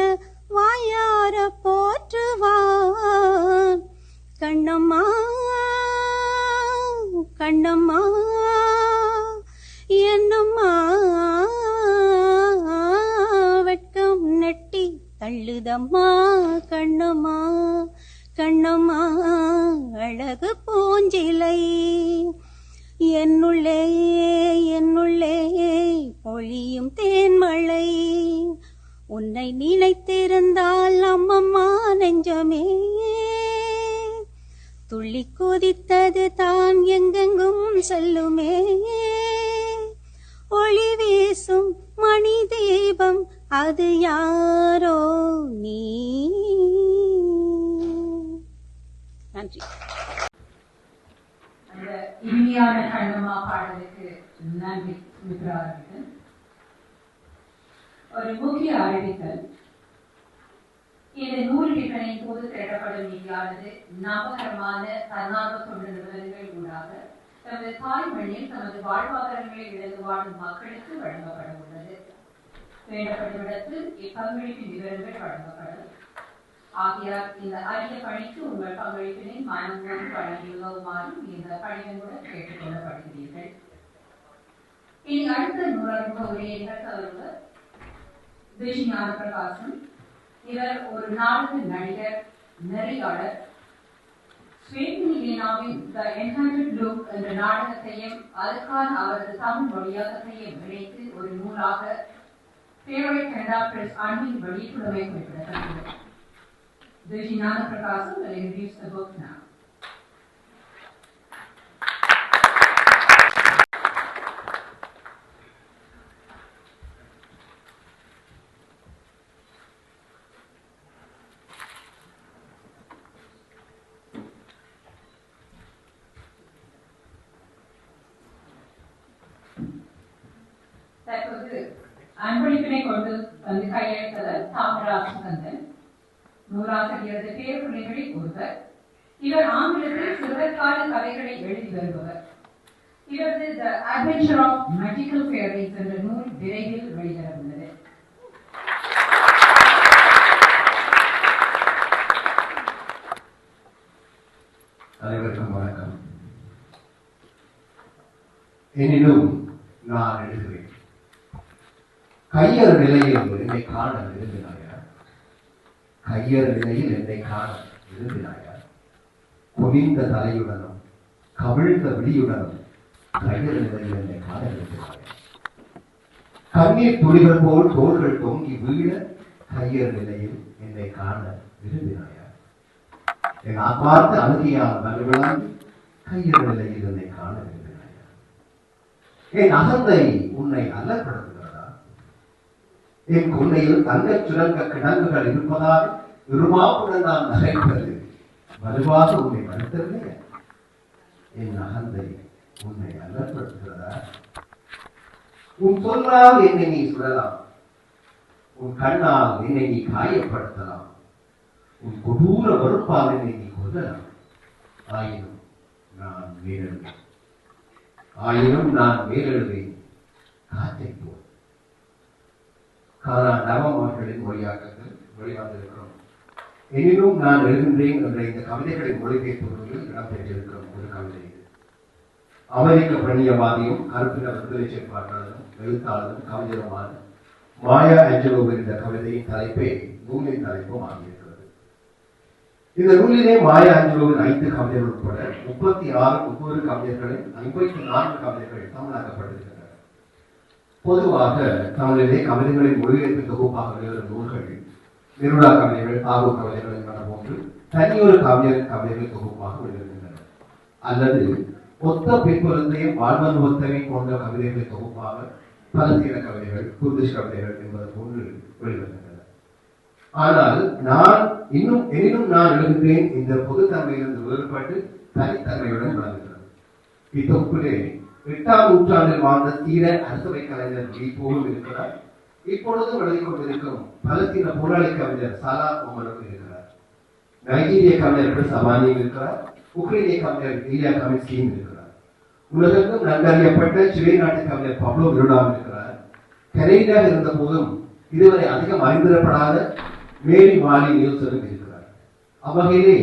வாயார போற்றுவான் கண்ணம்மா கண்ணம்மா என்னம்மா வெட்கம் நெட்டி தள்ளுதம்மா கண்ணம்மா கண்ணம்மா அழகு பூஞ்சிலை என்னுள்ளே என்னுள்ளே பொழியும் தேன்மழை உன்னை நினைத்திருந்தால் அம்மம்மா நெஞ்சமே துள்ளி கொதித்தது தான் எங்கெங்கும் செல்லுமே ஒளி வீசும் மணி தீபம் அது யாரோ நீ. நன்றி. அந்த இனிமையான கண்ணம்மா பாடலுக்கு நன்றி சுமித்ரா அவர்கள். ஒரு முக்கிய அறிவித்தல். இந்த நூல் விற்பனையின் போது திரட்டப்படும் நிதியானது ஞாபகரமான தன்னார்வ தொண்டு நிறுவனங்கள் ஊடாக தமது தாய்மொழியில் தமது வாழ்வாதாரங்களை இழந்து வாழும் மக்களுக்கு வழங்கப்பட உள்ளது. வேண்டப்படும் இடத்தில் இப்பங்களிப்பின் விவரங்கள் வழங்கப்படும். ஆகையால் இந்த அரிய பணிக்கு உங்கள் பங்களிப்பினை மனமோடு வழங்கி உதவுமாறு இந்த பணிகளுடன் கேட்டுக் கொள்ளப்படுகிறீர்கள். இனி அடுத்த நூலக உரையை நிகழ்த்தவர் ஞான பிரகாசம். இவர் ஒரு நாடக நடிகர், நெறியாளர். ஸ்வேட்னிலினாவின் த என்ஹாண்டட் லுக் என்ற நாடகத்தையும் அதற்கான அவரது தமிழ் மொழியாக்கத்தையும் இணைத்து ஒரு நூலாக பேரவை கனடா பிரஸ் அன்பின் வெளியிட்டுள்ளமை குறிப்பிடத்தக்கது. ஞான பிரகாசம் will introduce the book now. தற்போது அன்பளிப்பினை கொண்டு வந்து கையெழுத்தவர் தாமராசுகந்தன், நூலாசிரியரது பேருரைகளில் ஒருவர். இவர் ஆங்கிலத்தில் சிறுவர்கால கதைகளை எழுதி வருபவர். இவரது த அட்வென்ச்சர் ஆஃப் மேஜிக்கல் ஃபேரிஸ் என்ற நூல் விரைவில் வெளிவர உள்ளது. அனைவருக்கும் வணக்கம். எனினும் நான் எழுதுகிறேன். கையறு நிலையில் என்னை காண விரும்பினாயா? கையறு நிலையில் என்னை காண விரும்பினாயா? குனிந்த தலையுடனும் கவிழ்ந்த விழியுடனும் கையறு நிலையில் என்னை காண விரும்பினாயா? கண்ணீர் துளிகள் போல் தோள்கள் தொங்கி வீழ கையறு நிலையில் என்னை காண விரும்பினாயா? என் ஆத்மார்த்த அழுகையால் வலுவிழந்து கையறு நிலையில் என்னை காண விரும்பினாயா? என் அகந்தை உன்னை அல்லப்படுத்துகிறதா? என் கொள்ளையில் தங்கச் சுரங்க கிடங்குகள் இருப்பதால் விரும்பாப்புடன் நான் நகைப்பது வலுவாக உன்னை வருத்தவில்லை. என் அகந்தை உன்னை அல்லப்படுத்துகிறதா? உன் சொல்லால் என்னை நீ சுடலாம், உன் கண்ணால் என்னை நீ காயப்படுத்தலாம், உன் கொடூர வெறுப்பால் என்னை நீ கொல்லலாம். ஆயினும் நான் மேலெழுவேன், ஆயினும் நான் மேலெழுவேன் காற்றை போல். நவம் அவர்களின் மொழியாக்கத்தில் வெளிவந்திருக்கிறோம். எனினும் நான் எழுகின்றேன் என்ற இந்த கவிதைகளின் மொழிபெயர்ப்புகளில் இடம்பெற்றிருக்கிறோம் ஒரு கவிதை இது. அமெரிக்க பிரணியவாதியும் கருப்பின விடுதலை செயற்பாட்டாளரும் எழுத்தாளரும் கவிஞருமான மாயா ஆஞ்சலோவின் இந்த கவிதையின் தலைப்பே நூலின் தலைப்பும் ஆகியிருக்கிறது. இந்த நூலிலே மாயா ஆஞ்சலோவின் 5 கவிதைகள் உட்பட 36 ஒவ்வொரு கவிஞர்களின் 54 கவிதைகள் தமிழாக்கப்பட்டிருக்கின்றன. பொதுவாக தமிழிலே கவிதைகளின் மொழிபெயர்ப்பு தொகுப்பாக வெளிவரும் நூல்கள் நிருடா கவிதைகள், தாகூர் கவிதைகள் என்பன போன்று தனியொரு கவிஞரின் கவிதைகள் தொகுப்பாக வெளிவருகின்றன. அல்லது ஒத்த பிற்பொருந்தையும் வாழ்வனுபவத்தை கொண்ட கவிதைகளை தொகுப்பாக பலஸ்தீன கவிதைகள், குர்திஷ் கவிதைகள் என்பது போன்று வெளிவருகின்றன. ஆனால் எனினும் நான் எழுதுகிறேன் இந்த பொதுத்தன்மையிலிருந்து வேறுபட்டு தனித்தன்மையுடன் விளங்குகிறது. இத்தொகுப்பிலே 8ஆம் நூற்றாண்டில் வாழ்ந்த தீர அரசவை கலைஞர் இப்போதும் இருக்கிறார். இப்பொழுதும் எழுதிக் கொண்டிருக்கும் பலஸ்தீன போராளி கவிஞர் சாலா ஒமரும் இருக்கிறார். நைஜீரிய கவிஞர் சபானியும் இருக்கிறார். உக்ரைனிய கவிஞர் இலியா கமின்ஸ்கியும் இருக்கிறார். உலகெங்கும் நன்கறியப்பட்ட சிலை நாட்டு கவிஞர் பப்ளோ நெருடாவும் இருக்கிறார். கனேடியாக இருந்த போதும் இதுவரை அதிகம் அறிந்திடப்படாத மேரி மாலி நியூசனும் இருக்கிறார். அவ்வகையிலே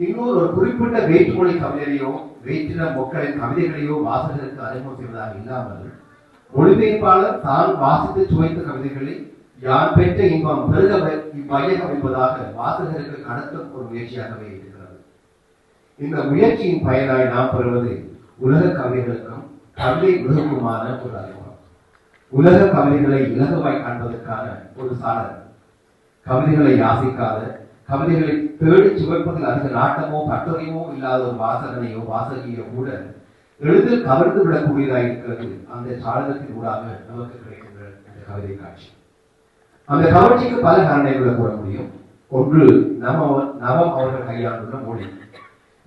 இன்னொரு ஒரு குறிப்பிட்ட வேற்றுமொழி கவிஞரையோ வேற்றின மக்களின் கவிதைகளையோ வாசகருக்கு அறிமுகம் செய்வதாக இல்லாமல் மொழிபெயர்ப்பாளர் தான் வாசித்து சுவைத்த கவிதைகளை யான் பெற்ற இன்பம் பெருக இவ்வையகம் என்பதாக வாசகருக்கு கடத்தும் ஒரு முயற்சியாகவே இருக்கிறது. இந்த முயற்சியின் பயனாய் நாம் பெறுவது உலக கவிதைகளுக்கும் கவிதை உலகுக்குமான ஒரு அறிமுகம். உலக கவிதைகளை இலகுவாய் காண்பதற்கான ஒரு சாதனம். கவிதைகளை யாசிக்காத, கவிதைகளை தேடி சுவைப்பதில் அதிக நாட்டமோ கட்டுரையோ இல்லாத ஒரு வாசகனையோ வாசகியோ கூட எளிதில் கவர்ந்து விடக்கூடியதாக இருக்கிறது அந்த சாதனத்தின் ஊடாக நமக்கு கிடைக்கின்ற அந்த கவிதை காட்சி. அந்த கவர்ச்சிக்கு பல காரணங்களை கூற முடியும். ஒன்று, நவம் அவர்கள் கையாண்டுள்ள மொழி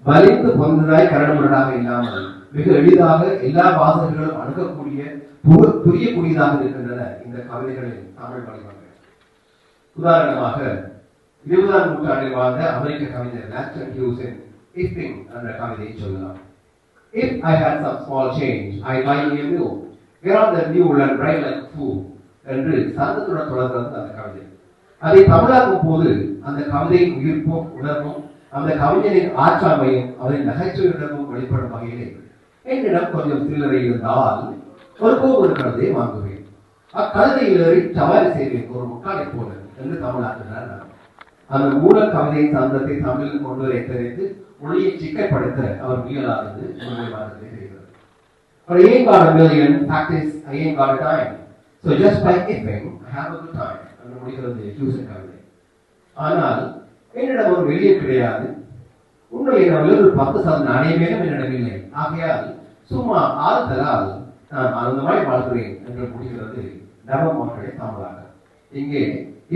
வலிந்து பொந்ததாய் கரடுமுரடாக இல்லாமல் மிக எளிதாக எல்லா வாசகர்களும் அணுகக்கூடிய புரியக்கூடியதாக இருக்கின்றன இந்த கவிதைகளின் தமிழ் வடிவங்கள். உதாரணமாக 20ஆம் நூற்றாண்டில் வாழ்ந்த அமெரிக்க கவிஞர் லாங்ஸ்டன் ஹியூஸின் இஃபிங் என்ற கவிதையை சொல்லலாம். If I had some small change, I buy me a mule. Get on the mule and ride like a fool. என்று சந்தத்துடன் தொடர்கிறது அந்த கவிதை. அதை தமிழாக்கும் போது அந்த கவிதையின் உயிர்ப்பும் உணர்வும் அந்த கவிஞரின் ஆற்றாமையும் அவரின் நகைச்சுவையுடனும் வெளிப்படும் வகையிலே என்னிடம் கொஞ்சம் சில்லறை இருந்தால் ஒரு கழுதையை வாங்குவேன். அக்கழுதையில் ஏறி சவாரி செய்வேன் ஒரு முக்காலை போல என்று தமிழாக்குகிறார். அந்த மூல கவிதையின் சந்தத்தை தமிழில் கொண்டு வர தெரிந்து மொழியை சிக்கப்படுத்த அவர் முயலாதது செய்கிறது. But I ain't got a million, fact is I ain't got a dime. So just by giving, I have a good time. என்று முடிகிறது ஹியூஸின் கவிதை. ஆனால் என்னிடம் ஒரு வெளியே கிடையாது, உண்மையை ஒரு 10% நாணயமேனும் என்னிடம் இல்லை, ஆகையால் சும்மா ஆறுதலால் நான் ஆனந்தமாய் வாழ்கிறேன் என்று முடிகிறது நவம் அவர்களுடைய தமிழாக. இங்கே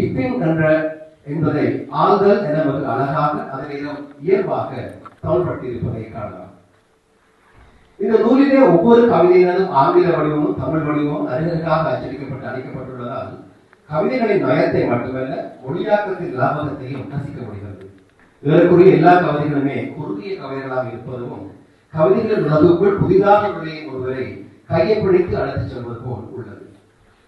இப்பிங் என்ற என்பதை ஆறுதல் என ஒரு அழகாக அதனை இயல்பாக தமிழ்படுத்தி இருப்பதை காணலாம். இந்த நூலிலே ஒவ்வொரு கவிதையினதும் ஆங்கில வடிவமும் தமிழ் வடிவமும் அறிஞருக்காக அச்சடிக்கப்பட்டு அளிக்கப்பட்டுள்ளதால் கவிதைகளின் நயத்தை மட்டுமல்ல மொழியாக்கத்தின் லாபகத்தையும் ரசிக்க முடிகிறது. இதற்குரிய எல்லா கவிதைகளுமே குறுகிய கவிதைகளாக இருப்பதும் கவிதைகளின் உணர்வுக்குள் புதிதாக நுழையும் ஒருவரை கையை பிடித்து அழைத்துச் செல்வது போல் உள்ளது.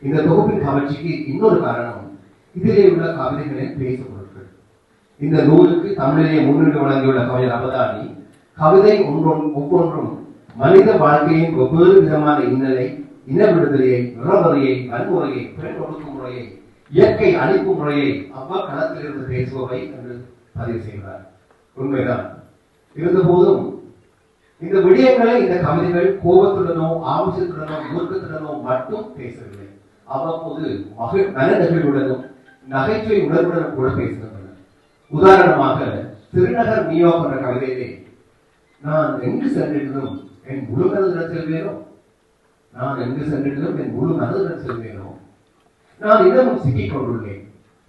இந்த தொகுப்பின் கவர்ச்சிக்கு இன்னொரு காரணம் இதிலே உள்ள கவிதைகளின் பேசு பொருட்கள். இந்த நூலுக்கு தமிழிலே முன்னின்று வழங்கியுள்ள கவிஞர் அவதானி கவிதை ஒவ்வொன்றும் மனித வாழ்க்கையின் ஒவ்வொரு விதமான இன்னலை, இன விடுதலையை, நிறவரையை, வன்முறையை, பெண் ஒடுக்குமுறையை, இயற்கை அழிப்பு முறையை அவ்வக்களத்திலிருந்து பேசுபவை என்று பதிவு செய்கிறார். உண்மைதான். இருந்தபோதும் இந்த விடயங்களை இந்த கவிதைகள் கோபத்துடனோ ஆவேசத்துடனோ மூர்க்கத்துடனோ மட்டும் பேசவில்லை. அவ்வப்போது மனநெகிழ்வுடனும் நகைச்சுவை உணர்வுடனும் கூட பேசுகின்றன. உதாரணமாக திருநகர் நியூயார்க் என்ற கவிதையிலே நான் எங்கு சென்றிருந்தும் என் முழு மனதுடன் செல்வேனோ, நான் எங்கு சென்றிருந்தும் என் முழு மனதுடன் செல்வேனோ, நான் இன்னமும் சிக்கிக் கொண்டுள்ளேன்,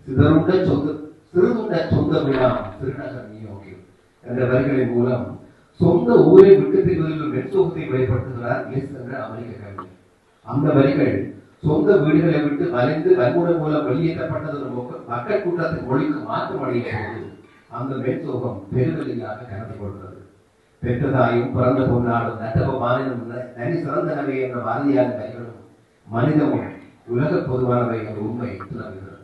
சிறுதுண்ட சொந்த விழா திருநகர் நியூயார்க்கில் என்ற வரிகளின் மூலம் சொந்த ஊரை விட்டு பிரிவதில் மென்சோகத்தை வெளிப்படுத்துகிறார் எஸ் என்ற அமெரிக்க கவிஞர். அந்த வரிகள் சொந்த வீடுகளை விட்டு வளைந்து வன்முறை மூலம் வெளியேற்றப்பட்டது மக்கள் கூட்டத்தின் மொழிக்கு மாற்றம் அடையும் போது அந்த மென்சோகம் பெருவெளியாக கலந்து கொள்கிறது. பெற்றதாயும் பிறந்த பொன்னாடும் நட்டவ மாநிலம் நனி சிறந்தனவை என்ற வாரியான வரிகளும் மனிதமும் உலக பொதுவானவை என்ற உண்மை துணங்குகிறது.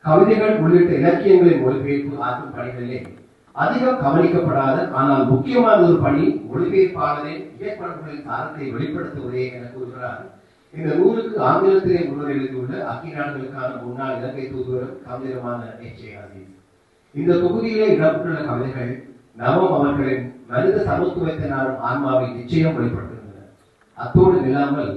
கவிதைகள் உள்ளிட்ட இலக்கியங்களின் மொழிபெயர்ப்பு ஆற்றும் பணிகளிலே அதிகம் கவனிக்கப்படாத ஆனால் முக்கியமான ஒரு பணி மொழிபெயர்ப்பாளரின் இயற்பண்புகளின் சாரத்தை வெளிப்படுத்துவதே என கூறுகிறார். இந்த நூலுக்கு ஆங்கிலத்திலே முன்னுரை எழுதியுள்ள அக்கி நாடுகளுக்கான முன்னாள் இலங்கை தூதுவரும் கவிஞருமான H.A. இந்த தொகுதியிலே இடம்பெற்றுள்ள கவிதைகள் நவம் அவர்களின் மனித சமத்துவத்தினாலும் ஆன்மாவை நிச்சயம் வெளிப்படுத்துகின்றன. அத்தோடு இல்லாமல்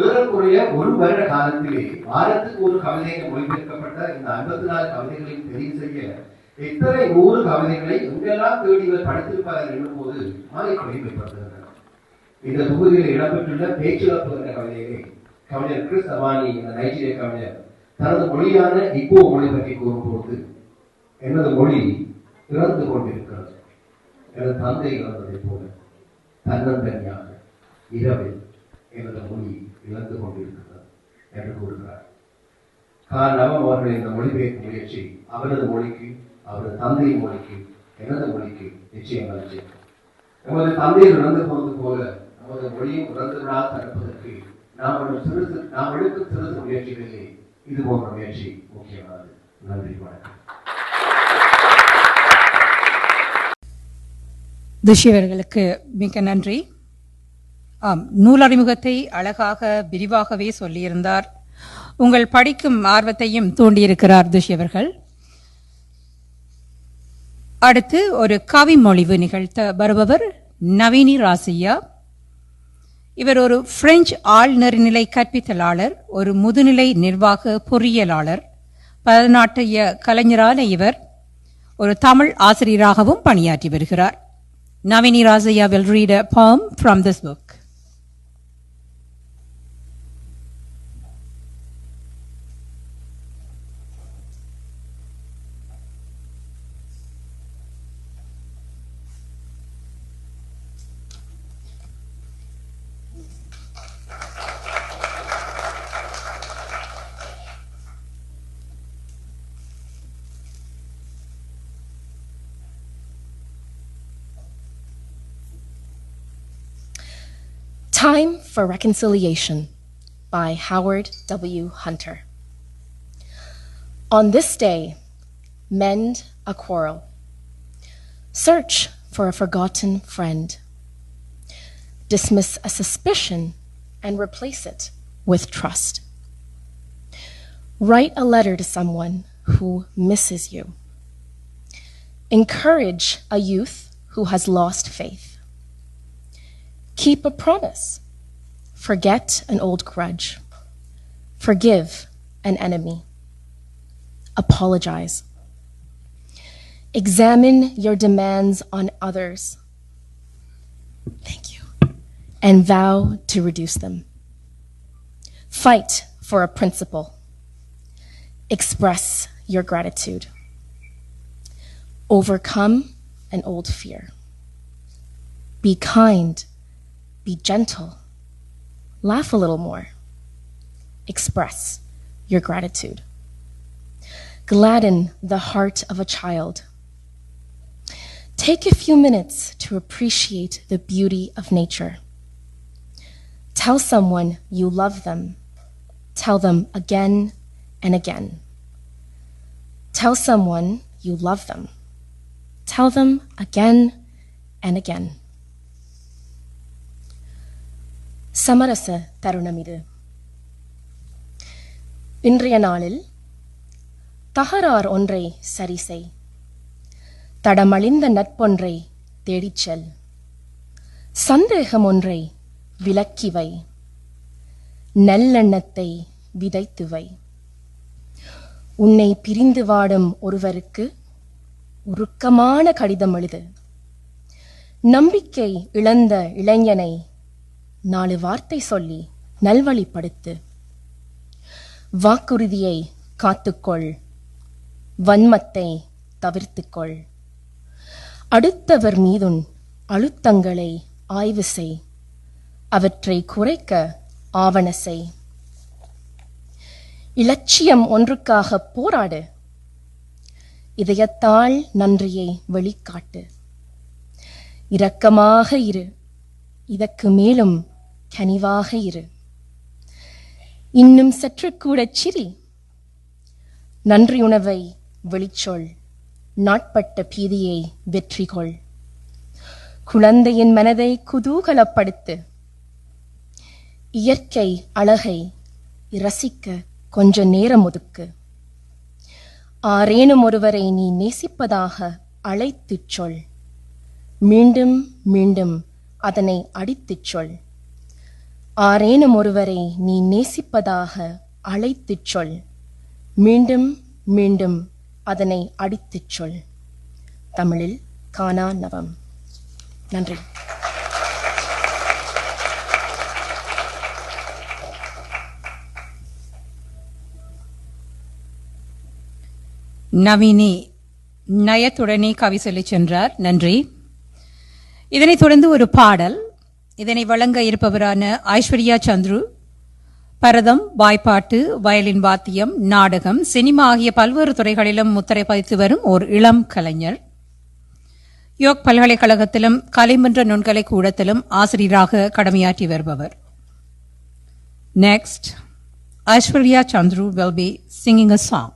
ஏறக்குறைய ஒரு வருட காலத்திலே வாரத்துக்கு ஒரு கவிதை மொழிபெயர்க்கப்பட்ட இந்த 54 கவிதைகளையும் தெரிவு செய்ய எத்தனை 100 கவிதைகளை எங்கெல்லாம் தேடி படித்திருப்பார்கள் என்னும் போது மாலைக்குறை மேம்படுத்துகின்றனர். இந்த தொகுதியில் இடம்பெற்றுள்ள பேச்சுழப்பு என்ற கவிதையை கவிஞர் கிறிஸ் அவானி என்ற நைஜீரிய கவிஞர் தனது மொழியான இப்போ மொழி பற்றி கூறும்போது, எனது மொழி இறந்து கொண்டிருக்கிறது, எனது தந்தை இறந்ததை போல தன்னந்தனியாக இரவில் எனது மொழி இழந்து கொண்டிருக்கிறது என்று கூறுகிறார். நவம் அவர்கள் இந்த மொழிபெயர்ப்பு முயற்சி அவரது மொழிக்கு, அவரது தந்தை மொழிக்கு, எனது மொழிக்கு நிச்சயம் அளிக்கும். நமது தந்தையை இறந்து போவது போல நமது மொழியும் இறந்துவிடால் தடுப்பதற்கு நாம் எடுக்கும் சிறு முயற்சிகளிலே இது போன்ற முயற்சி முக்கியமானது. நன்றி, வணக்கம். துஷ்யவர்களுக்கு மிக்க நன்றி. நூல் அறிமுகத்தை அழகாக விரிவாகவே சொல்லியிருந்தார். உங்கள் படிக்கும் ஆர்வத்தையும் தூண்டியிருக்கிறார் துஷ்யவர்கள். அடுத்து ஒரு கவி மொழிவு நிகழ்த்த வருபவர் நவீனி ராசியா. இவர் ஒரு பிரெஞ்சு ஆழ்நெறிநிலை கற்பித்தலாளர், ஒரு முதுநிலை நிர்வாக பொறியியலாளர், பரதநாட்டிய கலைஞரான இவர் ஒரு தமிழ் ஆசிரியராகவும் பணியாற்றி வருகிறார். Navini Razaya will read a poem from this book. Time for Reconciliation by Howard W. Hunter. On this day, mend a quarrel. Search for a forgotten friend. Dismiss a suspicion and replace it with trust. Write a letter to someone who misses you. Encourage a youth who has lost faith. Keep a promise. Forget an old grudge. Forgive an enemy. Apologize. Examine your demands on others. Thank you. And vow to reduce them. Fight for a principle. Express your gratitude. Overcome an old fear. Be kind. Be gentle. Laugh a little more. Express your gratitude. Gladden the heart of a child. Take a few minutes to appreciate the beauty of nature. Tell someone you love them. Tell them again and again. Tell someone you love them. Tell them again and again. சமரச தருணம் இது. இன்றைய நாளில் தகரார் ஒன்றை சரி செய். தடமழிந்த நட்பொன்றை தேடிச் செல். சந்தேகம் ஒன்றை விலக்கி வை. நல்லெண்ணத்தை விதைத்து வை. உன்னை பிரிந்து வாடும் ஒருவருக்கு உருக்கமான கடிதம் எழுது. நம்பிக்கை இழந்த இளைஞனை 4 வார்த்தை சொல்லி நல்வழிப்படுத்து. வாக்குறுதியை காத்துக்கொள். வன்மத்தை தவிர்த்துக்கொள். அடுத்தவர் மீதுன் அழுத்தங்களை ஆய்வு செய். அவற்றை குறைக்க ஆவண செய். இலட்சியம் ஒன்றுக்காக போராடு. இதயத்தால் நன்றியை வெளிக்காட்டு. இரக்கமாக இரு. இதற்கு மேலும் கனிவாக இரு. இன்னும் சற்று கூட சிரி. நன்றியுணர்வை வெளிச்சொல். நாட்பட்ட பீதியை வெற்றி கொள். குழந்தையின் மனதை குதூகலப்படுத்து. இயற்கை அழகை ரசிக்க கொஞ்ச நேரம் ஒதுக்கு. ஆரேனும் ஒருவரை நீ நேசிப்பதாக அழைத்துச் சொல். மீண்டும் மீண்டும் அதனை அடித்துச் சொல். ஆரேனும் ஒருவரை நீ நேசிப்பதாக அழைத்துச் சொல். மீண்டும் மீண்டும் அதனை அடித்துச் சொல். தமிழில் கானா நவம். நன்றி. நவினி நயத்துடனே கவி சொல்லிச் சென்றார். நன்றி. இதனைத் தொடர்ந்து ஒரு பாடல். இதனை வழங்க இருப்பவரான ஐஸ்வர்யா சந்துரு பரதம், வாய்ப்பாட்டு, வயலின் வாத்தியம், நாடகம், சினிமா ஆகிய பல்வேறு துறைகளிலும் முத்திரை பதித்து வரும் ஓர் இளம் கலைஞர். யோக் பல்கலைக்கழகத்திலும் கலைமன்ற நுண்கலை கூடத்திலும் ஆசிரியராக கடமையாற்றி வருபவர். Next, Aishwarya Chandru will be singing a song.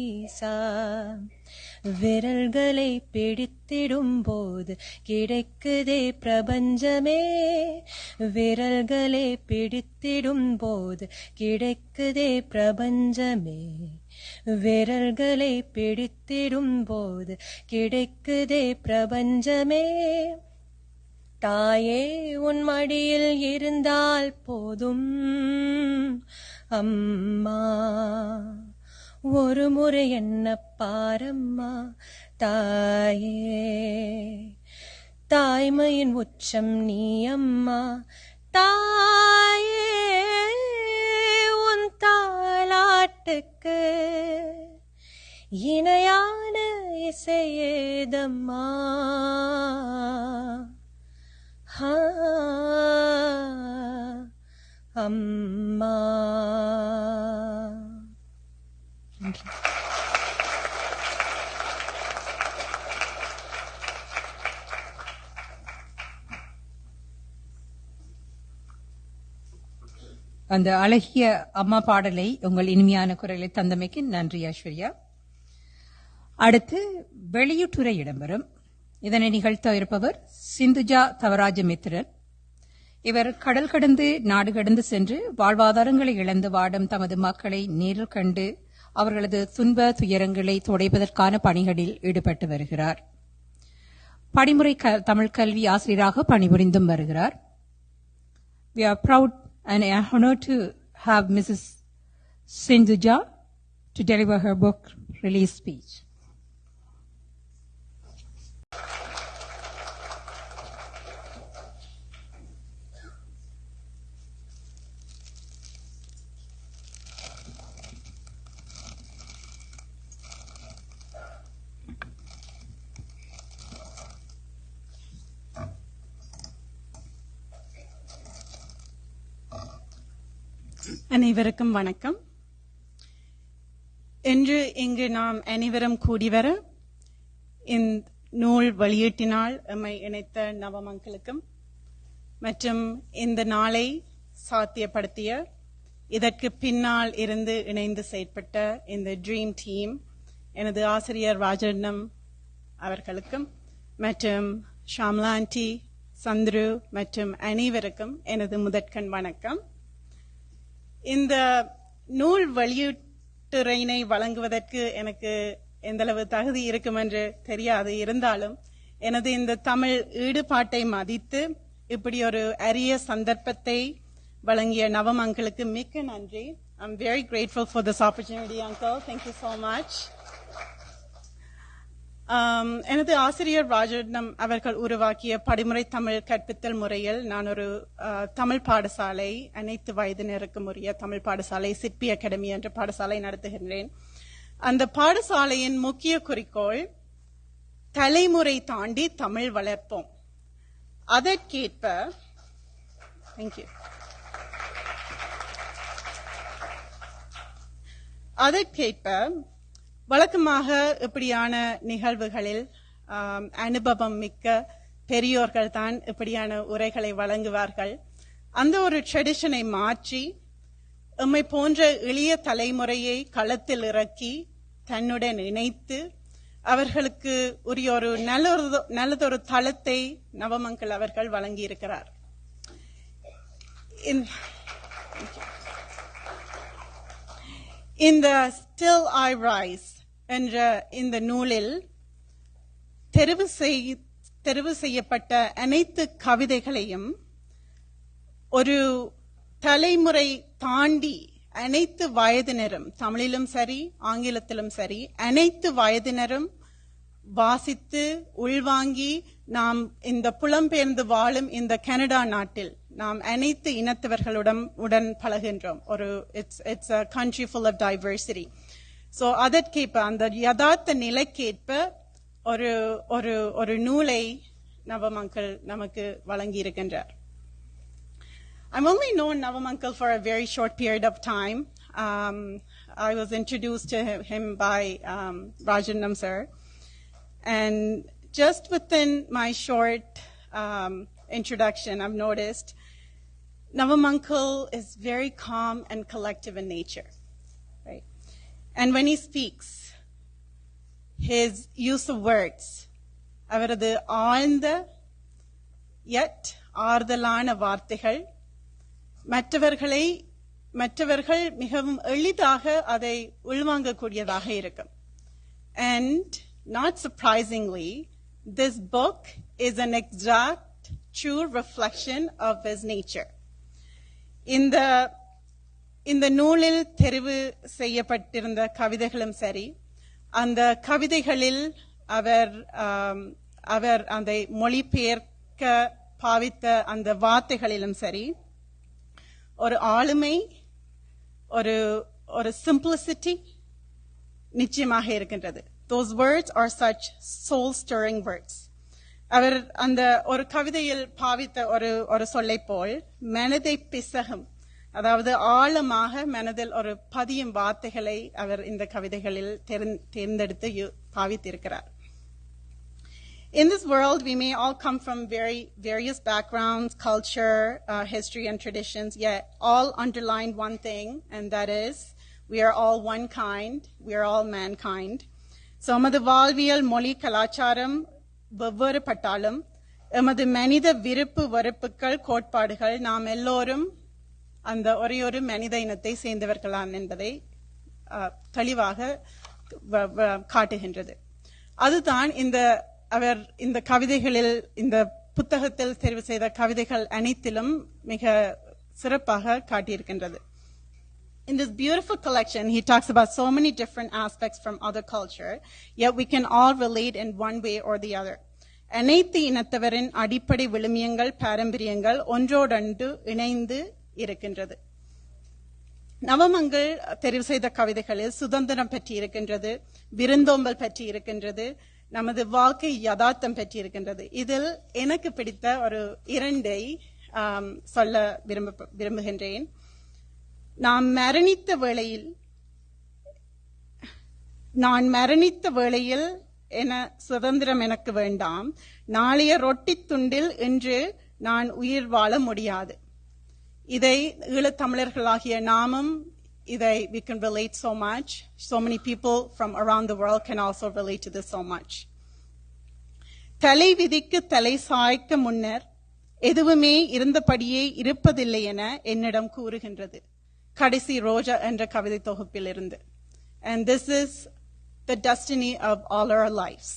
ஈசா விரல்களை பிடித்திடும் போது கிடைக்குதே பிரபஞ்சமே, விரல்களை பிடித்திடும் போது கிடைக்குதே பிரபஞ்சமே, விரல்களை பிடித்திடும் போது கிடைக்குதே பிரபஞ்சமே. தாயே உன் மடியில் இருந்தால் போதும் அம்மா, ஒரு முறை என்ன பாரம்மா தாயே, தாய்மையின் உச்சம் நீ அம்மா தாயே, உன் தாலாட்டுக்கு இணையான இசையேதம்மா. அம்மா. Thank you. அந்த அழகிய அம்மா பாடலை உங்கள் இனிமையான குரலை தந்தமைக்கு நன்றி ஐஸ்வர்யா. அடுத்து வெளியூட்டுரை இடம்பெறும். இதனை நிகழ்த்த இருப்பவர் சிந்துஜா தவராஜமித்ரன். இவர் கடல் கடந்து நாடு கடந்து சென்று வாழ்வாதாரங்களை இழந்து வாடும் தமது மக்களை நேரில் கண்டு அவர்களது துன்ப துயரங்களை துடைப்பதற்கான பணிகளில் ஈடுபட்டு வருகிறார். படிமுறை தமிழ் கல்வி ஆசிரியராக பணிபுரிந்தும் வருகிறார். We are proud and honored to have Mrs. Sindhuja to deliver her book release speech. அனைவருக்கும் வணக்கம். இன்று இங்கு நாம் அனைவரும் கூடிவர இந்த நூல் வெளியீட்டினால் எம்மை இணைத்த நவமங்களுக்கும் மற்றும் இந்த நாளை சாத்தியப்படுத்திய இதற்கு பின்னால் இருந்து இணைந்து செயற்பட்ட இந்த ட்ரீம் டீம் எனது ஆசிரியர் ராஜரட்னம் அவர்களுக்கும் மற்றும் ஷாம்லா ஆண்டி, சந்துரு மற்றும் அனைவருக்கும் எனது முதற்கண் வணக்கம். இந்த நூல் வெளியீட்டுரையினை வழங்குவதற்கு எனக்கு எந்தளவு தகுதி இருக்கும் என்று தெரியாது. இருந்தாலும் எனது இந்த தமிழ் ஈடுபாட்டை மதித்து இப்படி ஒரு அரிய சந்தர்ப்பத்தை வழங்கிய நவம் அங்கிளுக்கு மிக்க நன்றி. I'm very grateful for this opportunity, uncle. Thank you so much. எனது ஆசிரியர் ராஜரட்னம் அவர்கள் உருவாக்கிய படிமுறை தமிழ் கற்பித்தல் முறையில் நான் ஒரு தமிழ் பாடசாலை, அனைத்து வயதினருக்கும் உரிய தமிழ் பாடசாலை, சிற்பி அகாடமி என்ற பாடசாலை நடத்துகின்றேன். அந்த பாடசாலையின் முக்கிய குறிக்கோள் தலைமுறை தாண்டி தமிழ் வளர்ப்போம். அதற்கேற்ப வழக்கமாக இப்படியான நிகழ்வுகளில் அனுபவம் மிக்க பெரியோர்கள் தான் இப்படியான உரைகளை வழங்குவார்கள். அந்த ஒரு ட்ரெடிஷனை மாற்றி எம்மை போன்ற எளிய தலைமுறையை களத்தில் இறக்கி தன்னுடன் இணைத்து அவர்களுக்கு உரிய ஒரு நல்லதொரு தளத்தை நவமங்கள் அவர்கள் வழங்கியிருக்கிறார். இந்த Still I Rise என்ற இந்த நூலில் தெரிவு செய்யப்பட்ட அனைத்து கவிதைகளையும் ஒரு தலைமுறை தாண்டி அனைத்து வயதினரும், தமிழிலும் சரி ஆங்கிலத்திலும் சரி, அனைத்து வயதினரும் வாசித்து உள்வாங்கி நாம் இந்த புலம்பெயர்ந்து வாழும் இந்த கனடா நாட்டில் நாம் அனைத்து இனத்தவர்களுடன் பழகின்றோம். ஒரு it's a country full of diversity. So அதற்கேற்ப அந்த யதார்த்த நிலைக்கேற்ப ஒரு ஒரு ஒரு நூலை நவமங்கள் நமக்கு வழங்கி இருக்கின்றார். I'm only known Navamangal for a very short period of time. I was introduced to him by Rajanam sir. And just within my short introduction, I've noticed Navamankal is very calm and collective in nature. Right? And when he speaks, his use of words, அவரது ஆழ்ந்த yet ஆறுதலான வார்த்தைகள் மற்றவர்கள் மிகவும் எளிதாக அதை உள்வாங்கக்கூடியதாக இருக்கும். And not surprisingly, this book is an exact, true reflection of his nature. இந்த நூலில் தெரிவு செய்யப்பட்டிருந்த கவிதைகளும் சரி, அந்த கவிதைகளில் அவர் அதை மொழிபெயர்க்க பாவித்த அந்த வார்த்தைகளிலும் சரி, ஒரு ஆளுமை, ஒரு simplicity நிச்சயமாக இருக்கின்றது. Those words are such soul-stirring words. அவர் அந்த ஒரு கவிதையில் பாவித்த ஒரு சொல்லை போல் மனதை பிசகும், அதாவது ஆழமாக மனதில் ஒரு பதியும் வார்த்தைகளை அவர் இந்த கவிதைகளில் தேர்ந்தெடுத்து பாவித்திருக்கிறார். In this world, we may all come from various backgrounds, culture, history, and traditions, yet all underline one thing, and that is, we are all one kind, we are all mankind. So, எமது வாழ்வியல் மொழி கலாச்சாரம் வெவ்வேறு பட்டாலும் எமது மனித விருப்பு வெறுப்புகள் கோட்பாடுகள் நாம் எல்லோரும் அந்த ஒரே ஒரு மனித இனத்தை சேர்ந்தவர்களான் என்பதை தெளிவாக காட்டுகின்றது. அதுதான் அவர் இந்த கவிதைகளில், இந்த புத்தகத்தில் தெரிவு செய்த கவிதைகள் அனைத்திலும் மிக சிறப்பாக காட்டியிருக்கின்றது. In this beautiful collection, he talks about so many different aspects from other culture, yet we can all relate in one way or the other. அனைத்து இனத்தவரின் அடிப்படை விழுமியங்கள், பாரம்பரியங்கள் ஒன்றோடொன்று இணைந்து இருக்கின்றது. நவமங்கள் தெரிவு செய்த கவிதைகளில் சுதந்திரம் பற்றி இருக்கின்றது, விருந்தோம்பல் பற்றி இருக்கின்றது, நமது வாழ்க்கை யதார்த்தம் பற்றி இருக்கின்றது. இதில் எனக்கு பிடித்த ஒரு இரண்டை சொல்ல விரும்புகின்றேன். நான் மரணித்த வேளையில் என சுதந்திரம் எனக்கு வேண்டாம், நாளைய ரொட்டி துண்டில் இன்று நான் உயிர் வாழ முடியாது. இதை ஈழத்தமிழர்களாகிய நாமும் we can relate so much. So many people from around the world can also relate to this so much. தலை விதிக்கு தலை சாய்க்க முன்னர் எதுவுமே இருந்தபடியே இருப்பதில்லை என என்னிடம் கூறுகின்றது கடைசி ரோஜா என்ற கவிதை தொகுப்பில் இருந்து. And this is the destiny of all our lives.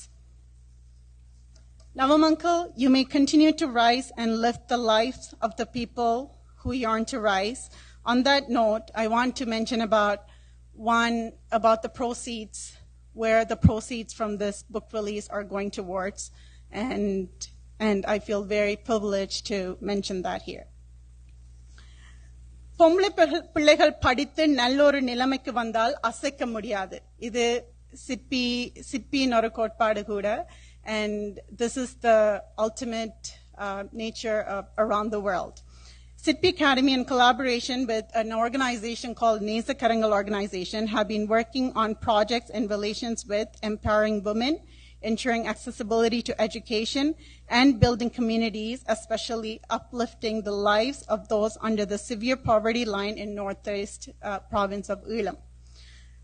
Navamangal, you may continue to rise and lift the lives of the people who yearn to rise. On that note, I want to mention about the proceeds, where the proceeds from this book release are going towards, and I feel very privileged to mention that here. பொம்பளை பிள்ளைகள் படித்து நல்லொரு நிலைமைக்கு வந்தால் அசைக்க முடியாது. இது சிற்பியின் ஒரு கோட்பாடு கூட. And this is the ultimate nature of around the world. Sitpi Academy, in collaboration with an organization called Neza Karangal Organization, have been working on projects in relations with empowering women, ensuring accessibility to education, and building communities, especially uplifting the lives of those under the severe poverty line in northeast province of Ulam.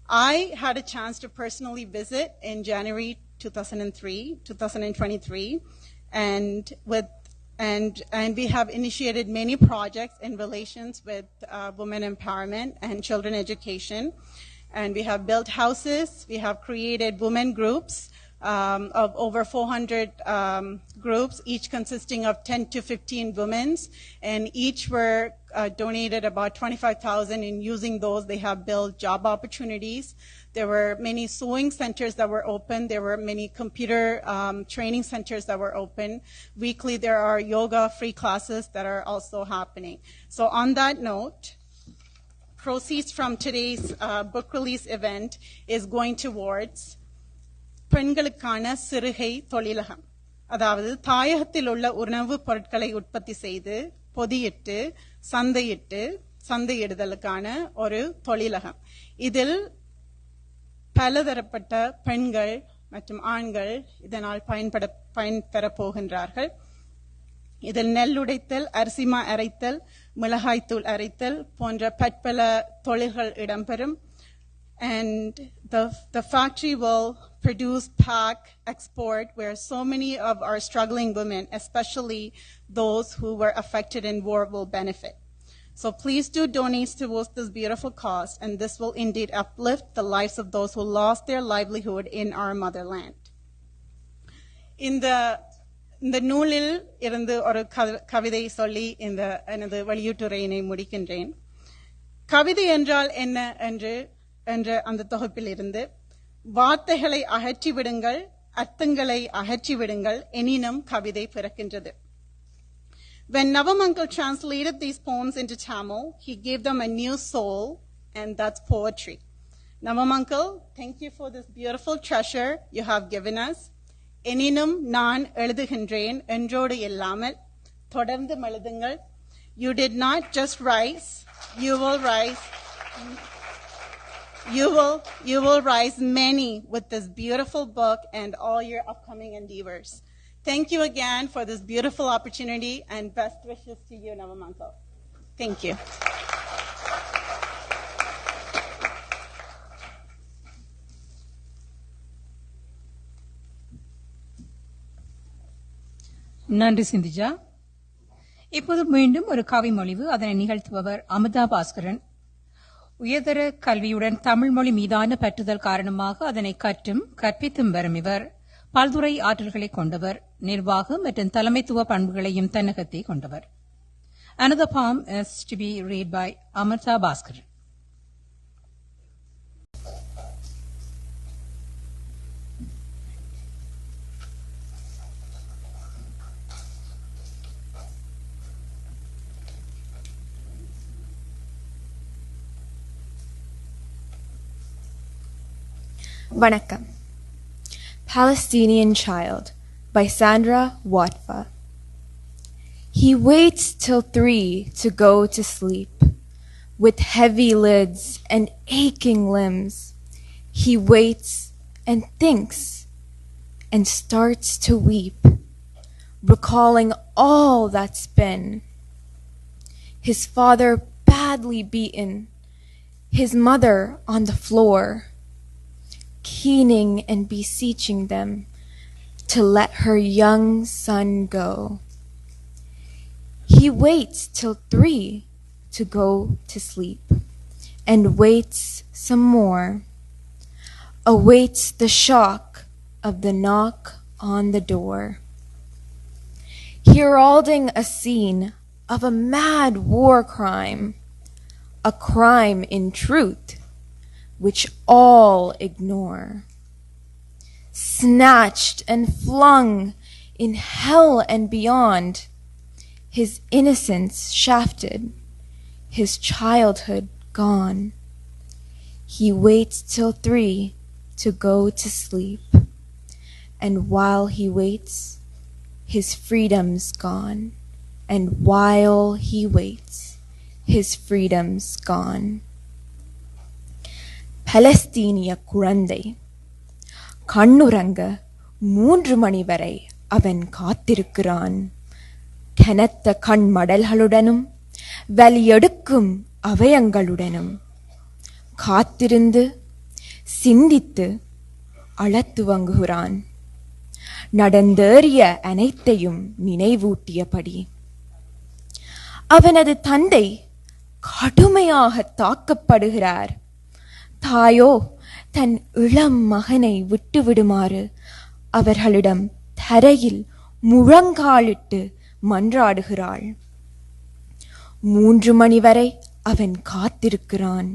I had a chance to personally visit in January 2023, and we have initiated many projects in relations with women empowerment and children education. And we have built houses, we have created women groups of over 400 groups, each consisting of 10 to 15 women, and each were donated about 25,000. In using those, they have built job opportunities. There were many sewing centers that were open. There were many computer training centers that were open. Weekly, there are yoga free classes that are also happening. So on that note, proceeds from today's book release event is going towards பெண்களுக்கான சிறுகை தொழிலகம். அதாவது தாயகத்தில் உள்ள உணவு பொருட்களை உற்பத்தி செய்து பொதியிட்டு சந்தையிடுதலுக்கான ஒரு தொழிலகம். இதில் பலதரப்பட்ட பெண்கள் மற்றும் ஆண்கள் இதனால் பயன்பெற போகின்றார்கள். இதில் நெல்லுடைத்தல், அரிசிமா அரைத்தல், மிளகாய்த்தூள் அரைத்தல் போன்ற பற்பல தொழில்கள் இடம்பெறும். and the factory will produce, pack, export, where so many of our struggling women, especially those who were affected in war, will benefit. So please do donate towards this beautiful cause, and this will indeed uplift the lives of those who lost their livelihood in our motherland. இந்த நூலில் இருந்து ஒரு கவிதை சொல்லி எனது வெளியீட்டுரையினை முடிக்கின்றேன். கவிதை என்றால் என்ன என்ற அந்த தொகுப்பில் இருந்து, வார்த்தைகளை அகற்றிவிடுங்கள், அர்த்தங்களை அகற்றிவிடுங்கள், எனினும் கவிதை பிறக்கின்றது. When Navam uncle translated these poems into Tamil, he gave them a new soul, and that's poetry. Navam uncle, thank you for this beautiful treasure you have given us. எனினும் நான் எழுதுகின்றேன் என்றோடு இல்லாமல் தொடர்ந்து எழுதுங்கள். You did not just rise, you will rise. You will rise many with this beautiful book and all your upcoming endeavors. Thank you again for this beautiful opportunity, and best wishes to you, Navam uncle. Thank you. நன்றி சிந்திஜா. இப்போது மீண்டும் ஒரு கவிமொழிவு. அதனை நிகழ்த்துபவர் அமிர்தா பாஸ்கரன். உயர்தர கல்வியுடன் தமிழ் மொழி மீதான பற்றுதல் காரணமாக அதனை கற்றும் கற்பித்தும் வரும் இவர் பல்துறை ஆற்றல்களை கொண்டவர், நிர்வாகம் மற்றும் தலைமைத்துவ பண்புகளையும் தன்னகத்தை கொண்டவர். Another poem is to be read by Amrita Bhaskaran. Vanakkam. Palestinian Child by Sandra Watfa. He waits till 3 to go to sleep. With heavy lids and aching limbs, he waits and thinks and starts to weep, recalling all that's been. His father badly beaten, his mother on the floor, keening and beseeching them to let her young son go. He waits till 3 to go to sleep, and waits some more, awaits the shock of the knock on the door, heralding a scene of a mad war crime, a crime in truth which all ignore. Snatched and flung in hell and beyond, his innocence shafted, his childhood gone. He waits till 3 to go to sleep, and while he waits, his freedom's gone, and while he waits, his freedom's gone. பலஸ்தீனிய குழந்தை கண்ணுறங்க 3 மணி வரை அவன் காத்திருக்கிறான். கனத்த கண்மடல்களுடனும் வலியெடுக்கும் அவயங்களுடனும் காத்திருந்து சிந்தித்து அழத்துவங்குகிறான். நடந்தேறிய அனைத்தையும் நினைவூட்டியபடி அவனது தந்தை கடுமையாக தாக்கப்படுகிறார். தாயோ தன் இளம் மகனை விட்டுவிடுமாறு அவர்களிடம் தரையில் முழங்காலிட்டு மன்றாடுகிறாள். 3 மணி வரை அவன் காத்திருக்கிறான்.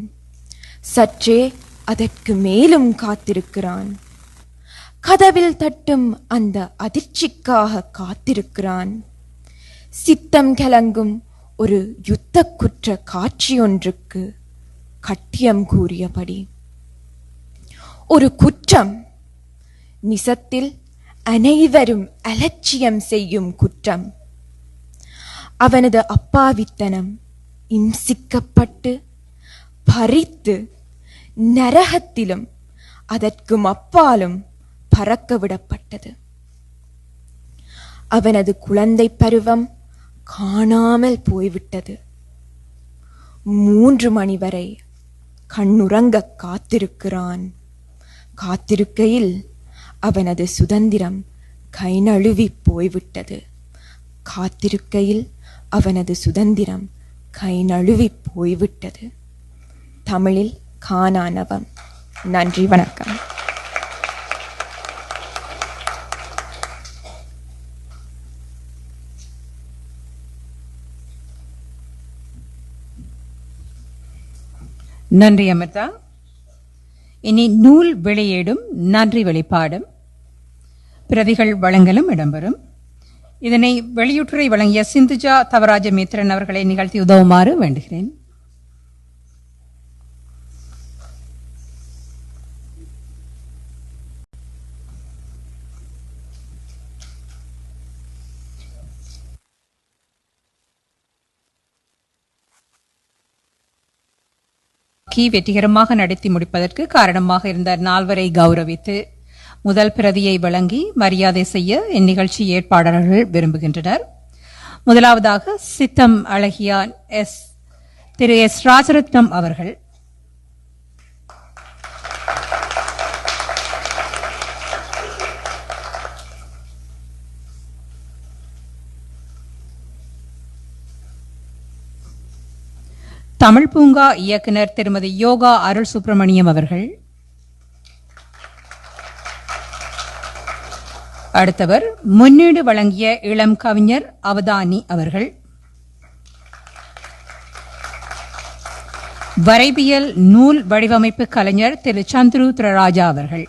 சற்றே அதற்கு மேலும் காத்திருக்கிறான். கதவில் தட்டும் அந்த அதிர்ச்சிக்காக காத்திருக்கிறான். சித்தம் கலங்கும் ஒரு யுத்த குற்ற காட்சியொன்றுக்கு கட்டியம் கூறியபடி, ஒரு குற்றம், நிசத்தில் அனைவரும் அலட்சியம் செய்யும் குற்றம். அவனது அப்பாவித்தனம் இம்சிக்கப்பட்டு பறித்து நரகத்திலும் அதற்கும் அப்பாலும் பறக்க விடப்பட்டது. அவனது குழந்தை பருவம் காணாமல் போய்விட்டது. 3 மணி வரை கண்ணுறங்கக் காத்திருக்கிறான். காத்திருக்கையில் அவனது சுதந்திரம் கை நழுவிப் போய்விட்டது. காத்திருக்கையில் அவனது சுதந்திரம் கை நழுவிப் போய்விட்டது. தமிழில் காணானவம். நன்றி, வணக்கம். நன்றி அமிர்தா. இனி நூல் வெளியீடும் நன்றி வெளிப்பாடும் பிரதிகள் வழங்கலும் இடம்பெறும். இதனை வெளியுற்றுரை வழங்கிய சிந்துஜா தவராஜ மித்ரன் அவர்களை நிகழ்த்தி உதவுமாறு வேண்டுகிறேன். வெற்றிகரமாக நடத்தி முடிப்பதற்கு காரணமாக இருந்த நால்வரை கௌரவித்து முதல் பிரதியை வழங்கி மரியாதை செய்ய இந்நிகழ்ச்சி ஏற்பாளர்கள் விரும்புகின்றனர். முதலாவதாக சித்தம் அழகியான் திரு எஸ் ராஜரத்னம் அவர்கள். தமிழ் பூங்கா இயக்குனர் திருமதி யோகா அருள் சுப்பிரமணியம் அவர்கள். அடுத்தவர் முன்னீடு வழங்கிய இளம் கவிஞர் அவதானி அவர்கள். வரைபியல் நூல் வடிவமைப்பு கலைஞர் திரு சந்துரு திரராஜா அவர்கள்.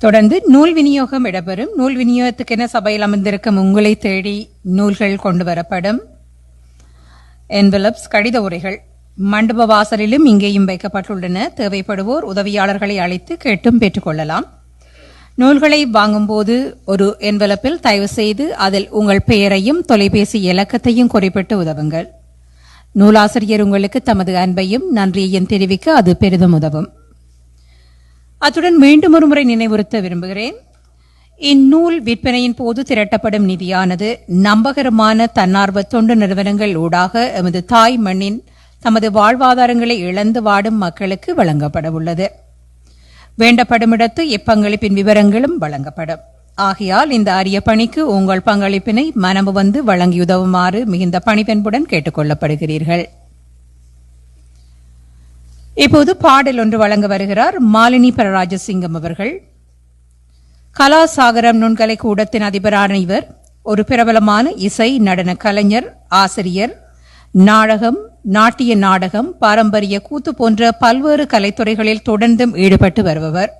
தொடர்ந்து நூல் விநியோகம் இடம்பெறும். நூல் விநியோகத்துக்கென சபையில் அமர்ந்திருக்கும் உங்களை தேடி நூல்கள் கொண்டு வரப்படும். என்வலப்ஸ் கடித உரைகள் மண்டப வாசலிலும் இங்கேயும் வைக்கப்பட்டுள்ளன. தேவைப்படுவோர் உதவியாளர்களை அழைத்து கேட்டும் பெற்றுக்கொள்ளலாம். நூல்களை வாங்கும்போது ஒரு என்வலப்பில் தயவு செய்து அதில் உங்கள் பெயரையும் தொலைபேசி இலக்கத்தையும் குறிப்பிட்டு உதவுங்கள். நூலாசிரியர் உங்களுக்கு தமது அன்பையும் நன்றியையும் தெரிவிக்க அது பெரிதும் உதவும். அத்துடன் மீண்டும் ஒருமுறை நினைவுறுத்த விரும்புகிறேன், இந்நூல் விற்பனையின் போது திரட்டப்படும் நிதியானது நம்பகரமான தன்னார்வ தொண்டு நிறுவனங்கள் ஊடாக எமது தாய் மண்ணின் தமது வாழ்வாதாரங்களை இழந்து வாடும் மக்களுக்கு வழங்கப்பட உள்ளது. வேண்டப்படும் இடத்து இப்பங்களிப்பின் விவரங்களும் வழங்கப்படும். ஆகையால் இந்த அரிய பணிக்கு உங்கள் பங்களிப்பினை மனமு வந்து வழங்கியுதவுமாறு மிகுந்த பணிபென்புடன் கேட்டுக் கொள்ளப்படுகிறீர்கள். இப்போது பாடல் ஒன்று வழங்க வருகிறார் மாலினி பரராஜசிங்கம் அவர்கள். கலாசாகரம் நுண்கலை கூடத்தின் அதிபரான இவர் ஒரு பிரபலமான இசை நடன கலைஞர், ஆசிரியர், நாடகம், நாட்டிய நாடகம், பாரம்பரிய கூத்து போன்ற பல்வேறு கலைத்துறைகளில் தொடர்ந்தும் ஈடுபட்டு வருபவர்.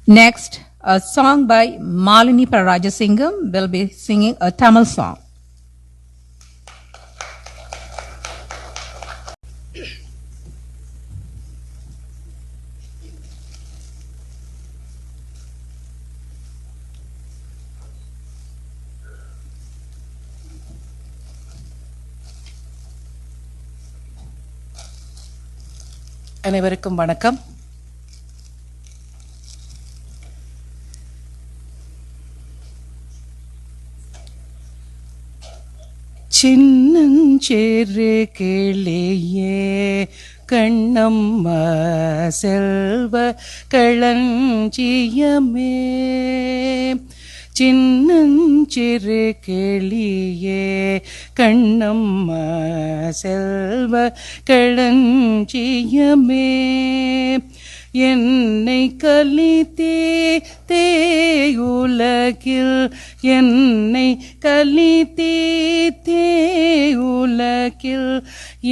Next, a song by Malini Parajasingam will be singing a Tamil song. அனைவருக்கும் வணக்கம். சின்னஞ்சிறு கிளியே கண்ணம்மா செல்வ களஞ்சியமே, சின்னஞ்சிறு கிளியே கண்ணம்மா செல்வ களஞ்சியமே, என்னை கலித்தே உலகில், என்னை கலித்தே உலகில்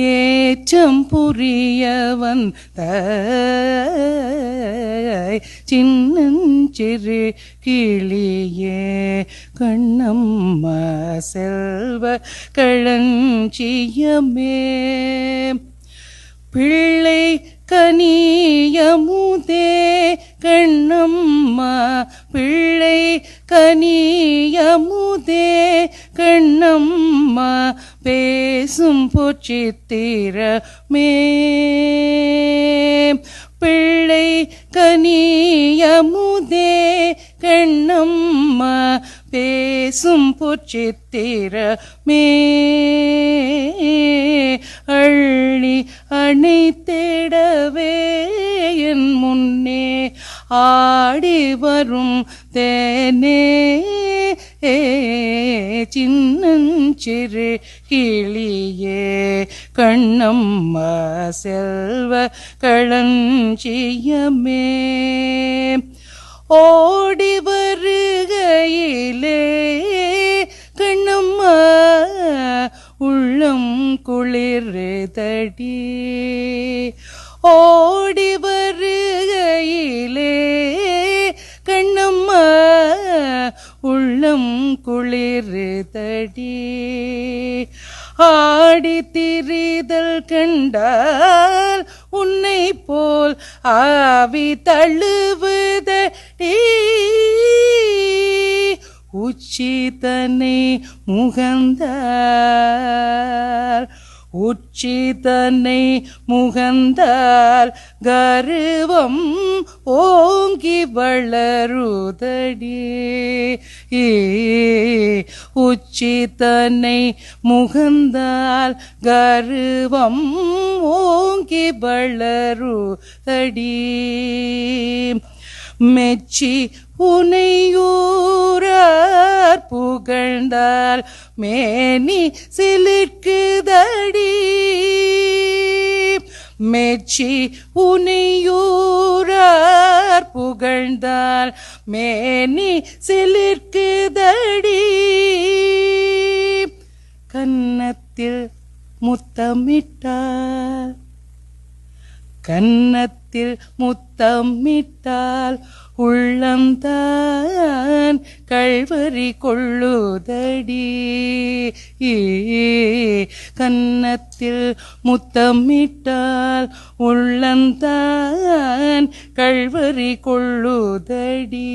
ஏற்றம் புரிய வந்த சின்னஞ்சிறு கிளியே கண்ணம்மா செல்வ களஞ்சியமே, பிள்ளை கனியமுதே கண்ணம்மா, பிள்ளை கனியமுதே கண்ணம்மா, பேசும் பொச்சித்திரமே, பிள்ளை கனியமுதே கண்ணம்மா, பேசும் பொச்சித்திரமே, அள்ளி அணைத்திடவே என் முன்னே ஆடி வரும் தேனே, சின்னஞ்சிறு கிளியே கண்ணம்மா செல்வ களஞ்சியமே, ஓடி வருகையிலே கண்ணம்மா உள்ளம் குளிர்தடி, ஓடி வருகையிலே கண்ணம்மா உள்ளம் குளிர்தடி, ஆடி திரிதல் கண்டால் உன்னை போல் ஆவி தழுவுதடி, உச்சி தன்னை முகந்தால், உச்சி தன்னை முகந்தால் கர்வம் ஓங்கி வளருதடி, உச்சி தன்னை முகந்தால் கர்வம் ஓங்கி வளருதடி, மெச்சி உனையூரார் புகழ்ந்தால் மேனி சிலிர்க்குதடி, மெச்சி உனையூரார் புகழ்ந்தால் மேனி சிலிர்க்குதடி, கன்னத்தில் முத்தமிட்டால், கன்னத்தில் முத்தமிட்டால் உள்ளந்தான் கள்வரி கொள்ளுதடி, கன்னத்தில் முத்தமிட்டால் உள்ளந்தான் கள்வரி கொள்ளுதடி,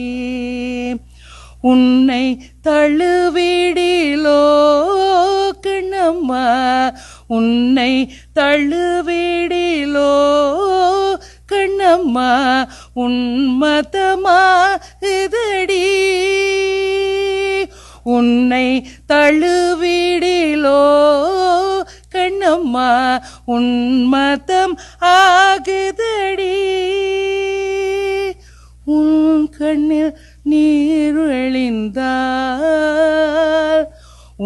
உன்னை தழுவிடிலோ கண்ணம்மா, உன்னை தழுவிடிலோ கண்ணம்மா உன்மதமாகுதடி, உன்னை தழுவிடிலோ கண்ணம்மா உன்மதம் ஆகுதடி, உன் கண்ணில் நீர் வழிந்தால்,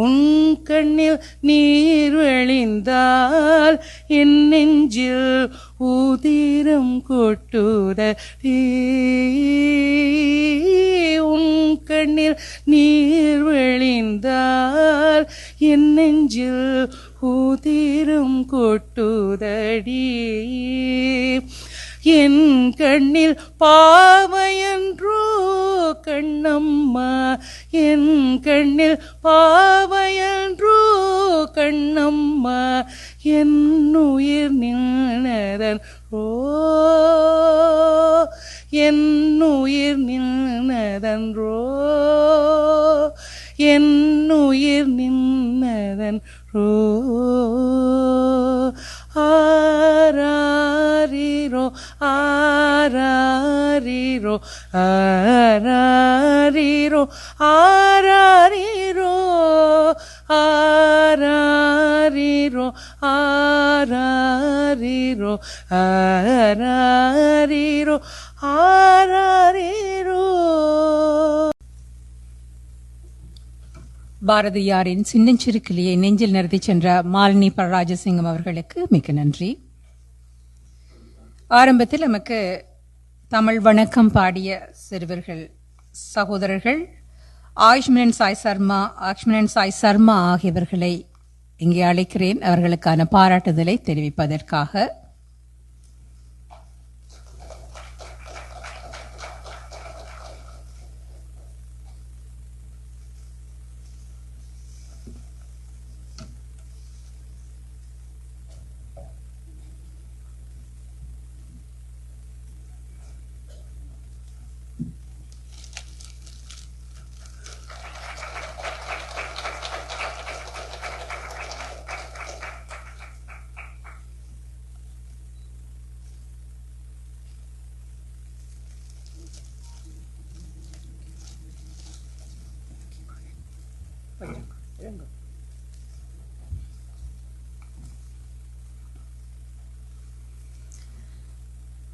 உன் கண்ணில் நீர் வழிந்தால் என் நெஞ்சில் உதிரம் கொட்டுதடி, உன் கண்ணில் நீர் வழிந்தால் என் நெஞ்சில் உதிரம் கொட்டுதடி, என் கண்ணில் பாவையன்றோ கண்ணம்மா, என் கண்ணில் பாவையன்றோ கண்ணம்மா, என் உயிர் நின்றதன் ரோ என் உயிர் நின்றதன் ரோ என் உயிர் நின்றதன் ரோ ஆராரிரோ ஆராரிரோ ஆராரிரோ ஆராரிரோ ஆராரிரோ ஆராரிரோ ஆராரிரோ ஆராரிரோ. பாரதியாரின் சின்னஞ்சிறு கிளியை நெஞ்சில் நிறுத்தி சென்ற மாலினி பரராஜசிங்கம் அவர்களுக்கு மிக்க நன்றி. ஆரம்பத்தில் நமக்கு தமிழ் வணக்கம் பாடிய சிறுவர்கள் சகோதரர்கள் ஆயுஷ்மன் சாய் சர்மா ஆகியவர்களை இங்கே அழைக்கிறேன் அவர்களுக்கான பாராட்டுதலை தெரிவிப்பதற்காக.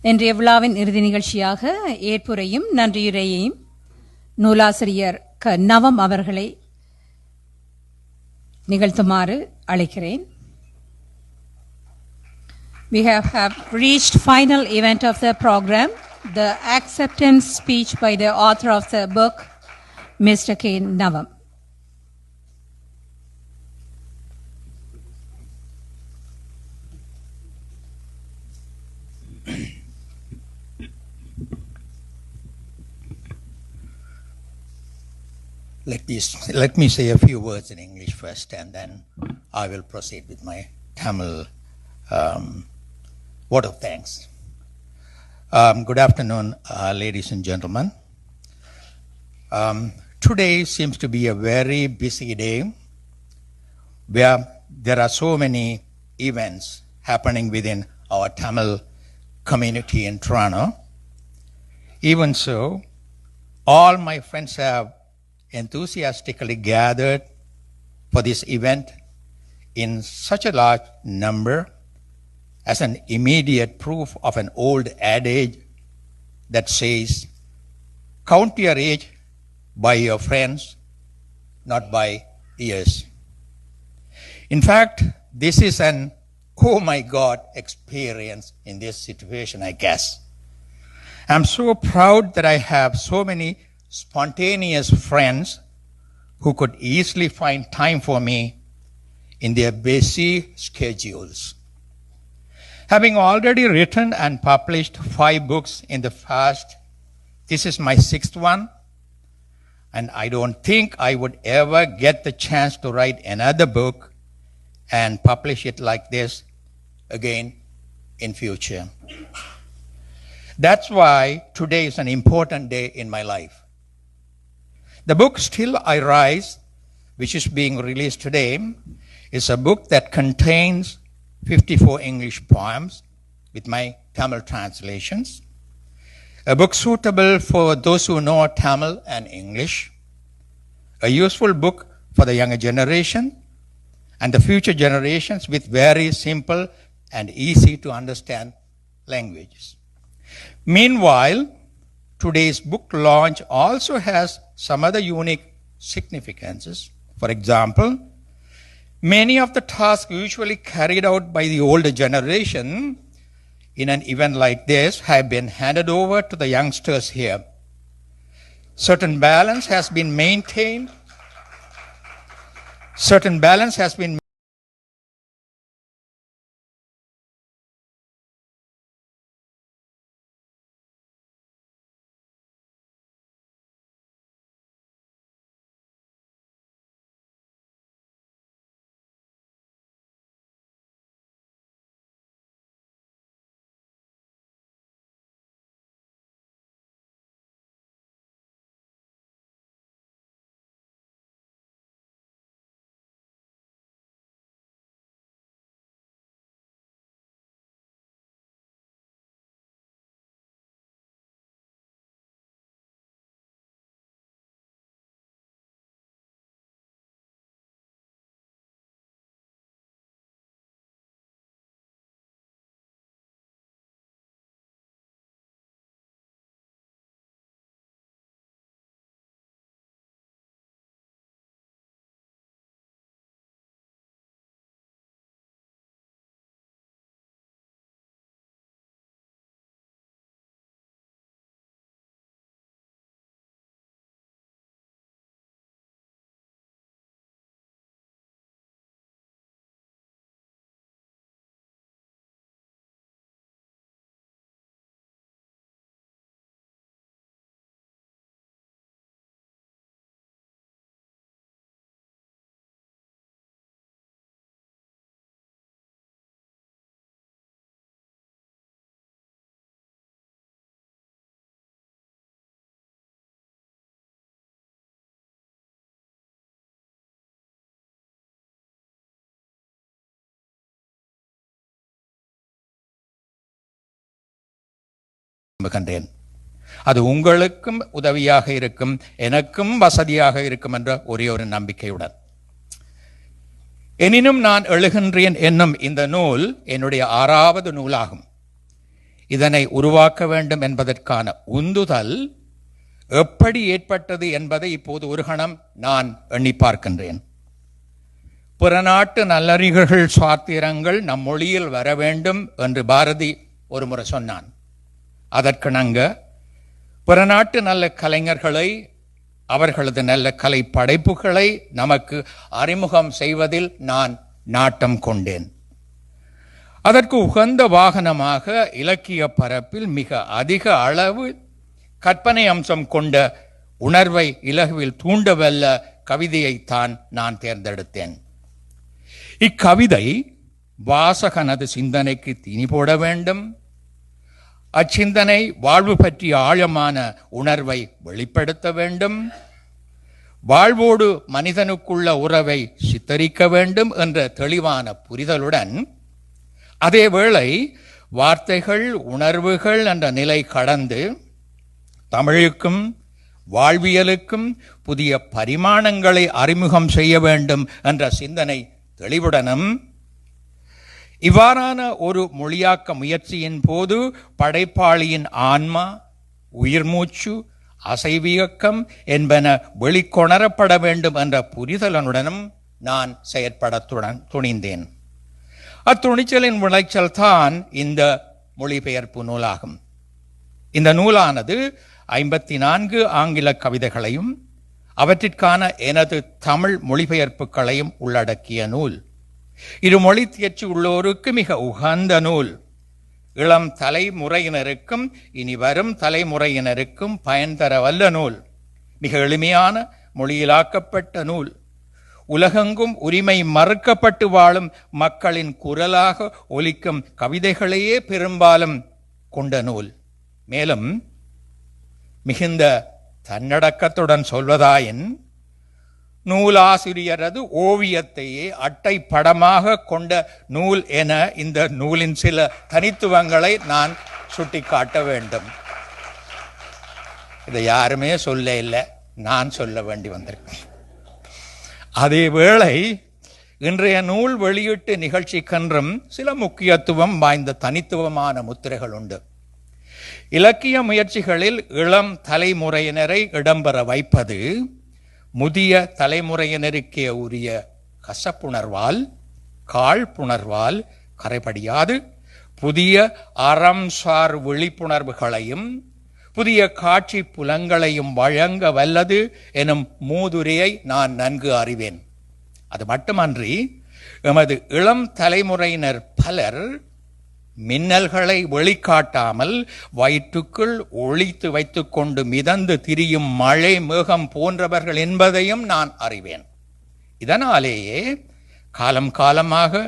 இன்றைய விழாவின் இறுதி நிகழ்ச்சியாக ஏற்புரையும் நன்றியுரையையும் நூலாசிரியர் நவம் அவர்களை நிகழ்த்துமாறு அழைக்கிறேன். We have reached final event of the program, the acceptance speech by the author of the book, Mr. K. Navam. Let me say a few words in English first, and then I will proceed with my Tamil word of thanks. Good afternoon, ladies and gentlemen. Today seems to be a very busy day where there are so many events happening within our Tamil community in Toronto. Even so, all my friends have enthusiastically gathered for this event in such a large number as an immediate proof of an old adage that says, count your age by your friends, not by years. In fact, this is an oh my God experience in this situation, I guess. I'm so proud that I have so many spontaneous friends who could easily find time for me in their busy schedules. Having already written and published 5 books in the past, this is my 6th one, and I don't think I would ever get the chance to write another book and publish it like this again in future. That's why today is an important day in my life. The book Still I Rise, which is being released today, is a book that contains 54 English poems with my Tamil translations, a book suitable for those who know Tamil and English, a useful book for the younger generation and the future generations with very simple and easy to understand languages. Meanwhile, today's book launch also has some other unique significances. For example, many of the tasks usually carried out by the older generation in an event like this have been handed over to the youngsters here. Certain balance has been maintained. விரும்புகின்றேன். அது உங்களுக்கும் உதவியாக இருக்கும், எனக்கும் வசதியாக இருக்கும் என்ற ஒரே ஒரு நம்பிக்கையுடன். எனினும் நான் எழுகின்றேன் என்னும் இந்த நூல் என்னுடைய 6வது நூலாகும். இதனை உருவாக்க வேண்டும் என்பதற்கான உந்துதல் எப்படி ஏற்பட்டது என்பதை இப்போது ஒரு கணம் நான் எண்ணி பார்க்கின்றேன். புறநாட்டு நல்லறிஞர்கள் சாத்திரங்கள் நம் மொழியில் வர வேண்டும் என்று பாரதி ஒரு முறை சொன்னான். அதற்கிணங்க புறநாட்டு நல்ல கலைஞர்களை, அவர்களது நல்ல கலை படைப்புகளை நமக்கு அறிமுகம் செய்வதில் நான் நாட்டம் கொண்டேன். அதற்கு உகந்த வாகனமாக இலக்கிய பரப்பில் மிக அதிக அளவு கற்பனை அம்சம் கொண்ட உணர்வை இலகுவில் தூண்டவல்ல கவிதையைத்தான் நான் தேர்ந்தெடுத்தேன். இக்கவிதை வாசகனது சிந்தனைக்கு தீனி போட வேண்டும். அச்சிந்தனை வாழ்வு பற்றிய ஆழமான உணர்வை வெளிப்படுத்த வேண்டும். வாழ்வோடு மனிதனுக்குள்ள உறவை சித்தரிக்க வேண்டும் என்ற தெளிவான புரிதலுடன், அதேவேளை வார்த்தைகள் உணர்வுகள் என்ற நிலை கடந்து தமிழுக்கும் வாழ்வியலுக்கும் புதிய பரிமாணங்களை அறிமுகம் செய்ய வேண்டும் என்ற சிந்தனை தெளிவுடனும், இவ்வாறான ஒரு மொழியாக்க முயற்சியின் போது படைப்பாளியின் ஆன்மா, உயிர்மூச்சு, அசைவியக்கம் என்பன வெளிக்கொணரப்பட வேண்டும் என்ற புரிதலுடனும் நான் செயற்படத்துடன் துணிந்தேன். அத்துணிச்சலின் விளைச்சல் தான் இந்த மொழிபெயர்ப்பு நூலாகும். இந்த நூலானது 54 ஆங்கில கவிதைகளையும் அவற்றிற்கான எனது தமிழ் மொழிபெயர்ப்புகளையும் உள்ளடக்கிய நூல். இரு மொழி தேர்ச்சி உள்ளோருக்கு மிக உகந்த நூல். இளம் தலைமுறையினருக்கும் இனி வரும் தலைமுறையினருக்கும் பயன் தர வல்ல நூல். மிக எளிமையான மொழியிலாக்கப்பட்ட நூல். உலகெங்கும் உரிமை மறுக்கப்பட்டு வாழும் மக்களின் குரலாக ஒலிக்கும் கவிதைகளையே பெரும்பாலும் கொண்ட நூல். மேலும் மிகுந்த தன்னடக்கத்துடன் சொல்வதாயின், நூலாசிரியரது ஓவியத்தையே அட்டை படமாக கொண்ட நூல் என இந்த நூலின் சில தனித்துவங்களை நான் சுட்டிக்காட்ட வேண்டும். இதை யாருமே சொல்ல இல்லை, நான் சொல்ல வேண்டி வந்திருக்கேன். அதேவேளை இன்றைய நூல் வெளியீட்டு நிகழ்ச்சிக்கென்றும் சில முக்கியத்துவம் வாய்ந்த தனித்துவமான முத்திரைகள் உண்டு. இலக்கிய முயற்சிகளில் இளம் தலைமுறையினரை இடம்பெற வைப்பது முதிய தலைமுறையினருக்கே உரிய கசப்புணர்வால், காழ்ப்புணர்வால் கரைபடியாது புதிய அறம்சார் விழிப்புணர்வுகளையும் புதிய காட்சி புலங்களையும் வழங்க வல்லது எனும் மூதுரையை நான் நன்கு அறிவேன். அது மட்டுமன்றி எமது இளம் தலைமுறையினர் பலர் மின்னல்களை வெளிக்காட்டாமல் வயிற்றுக்குள் ஒளித்து வைத்துக் கொண்டு மிதந்து திரியும் மழை மேகம் போன்றவர்கள் என்பதையும் நான் அறிவேன். இதனாலேயே காலம் காலமாக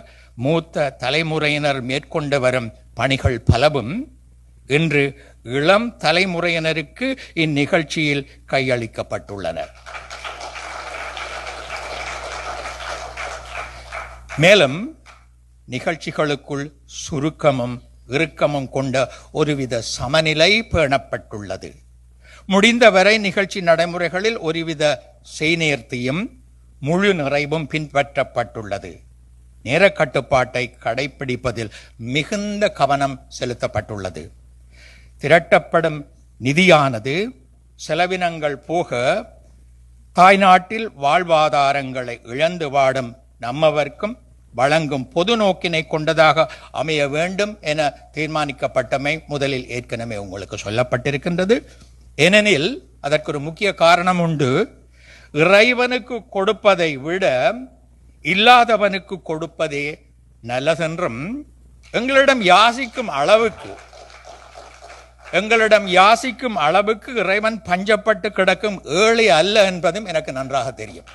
மூத்த தலைமுறையினர் மேற்கொண்டு வரும் பணிகள் பலவும் இன்று இளம் தலைமுறையினருக்கு இந்நிகழ்ச்சியில் கையளிக்கப்பட்டுள்ளன. மேலும் நிகழ்ச்சிகளுக்குள் சுருக்கமும் இறுக்கமும் கொண்ட ஒருவித சமநிலை பேணப்பட்டுள்ளது. முடிந்தவரை நிகழ்ச்சி நடைமுறைகளில் ஒருவித செய்நேர்த்தியும் முழு நிறைவும் பின்பற்றப்பட்டுள்ளது. நேர கட்டுப்பாட்டை கடைபிடிப்பதில் மிகுந்த கவனம் செலுத்தப்பட்டுள்ளது. திரட்டப்படும் நிதியானது செலவினங்கள் போக தாய்நாட்டில் வாழ்வாதாரங்களை இழந்து வாடும் நம்மவர்க்கும் வழங்கும் பொது நோக்கினை கொண்டதாக அமைய வேண்டும் என தீர்மானிக்கப்பட்டமை முதலில் ஏற்கனவே உங்களுக்கு சொல்லப்பட்டிருக்கின்றது. ஏனெனில் அதற்கு ஒரு முக்கிய காரணம் உண்டு. இறைவனுக்கு கொடுப்பதை விட இல்லாதவனுக்கு கொடுப்பதே நல்லதென்றும், எங்களிடம் யாசிக்கும் அளவுக்கு இறைவன் பஞ்சப்பட்டு கிடக்கும் ஏழை அல்ல என்பதும் எனக்கு நன்றாக தெரியும்.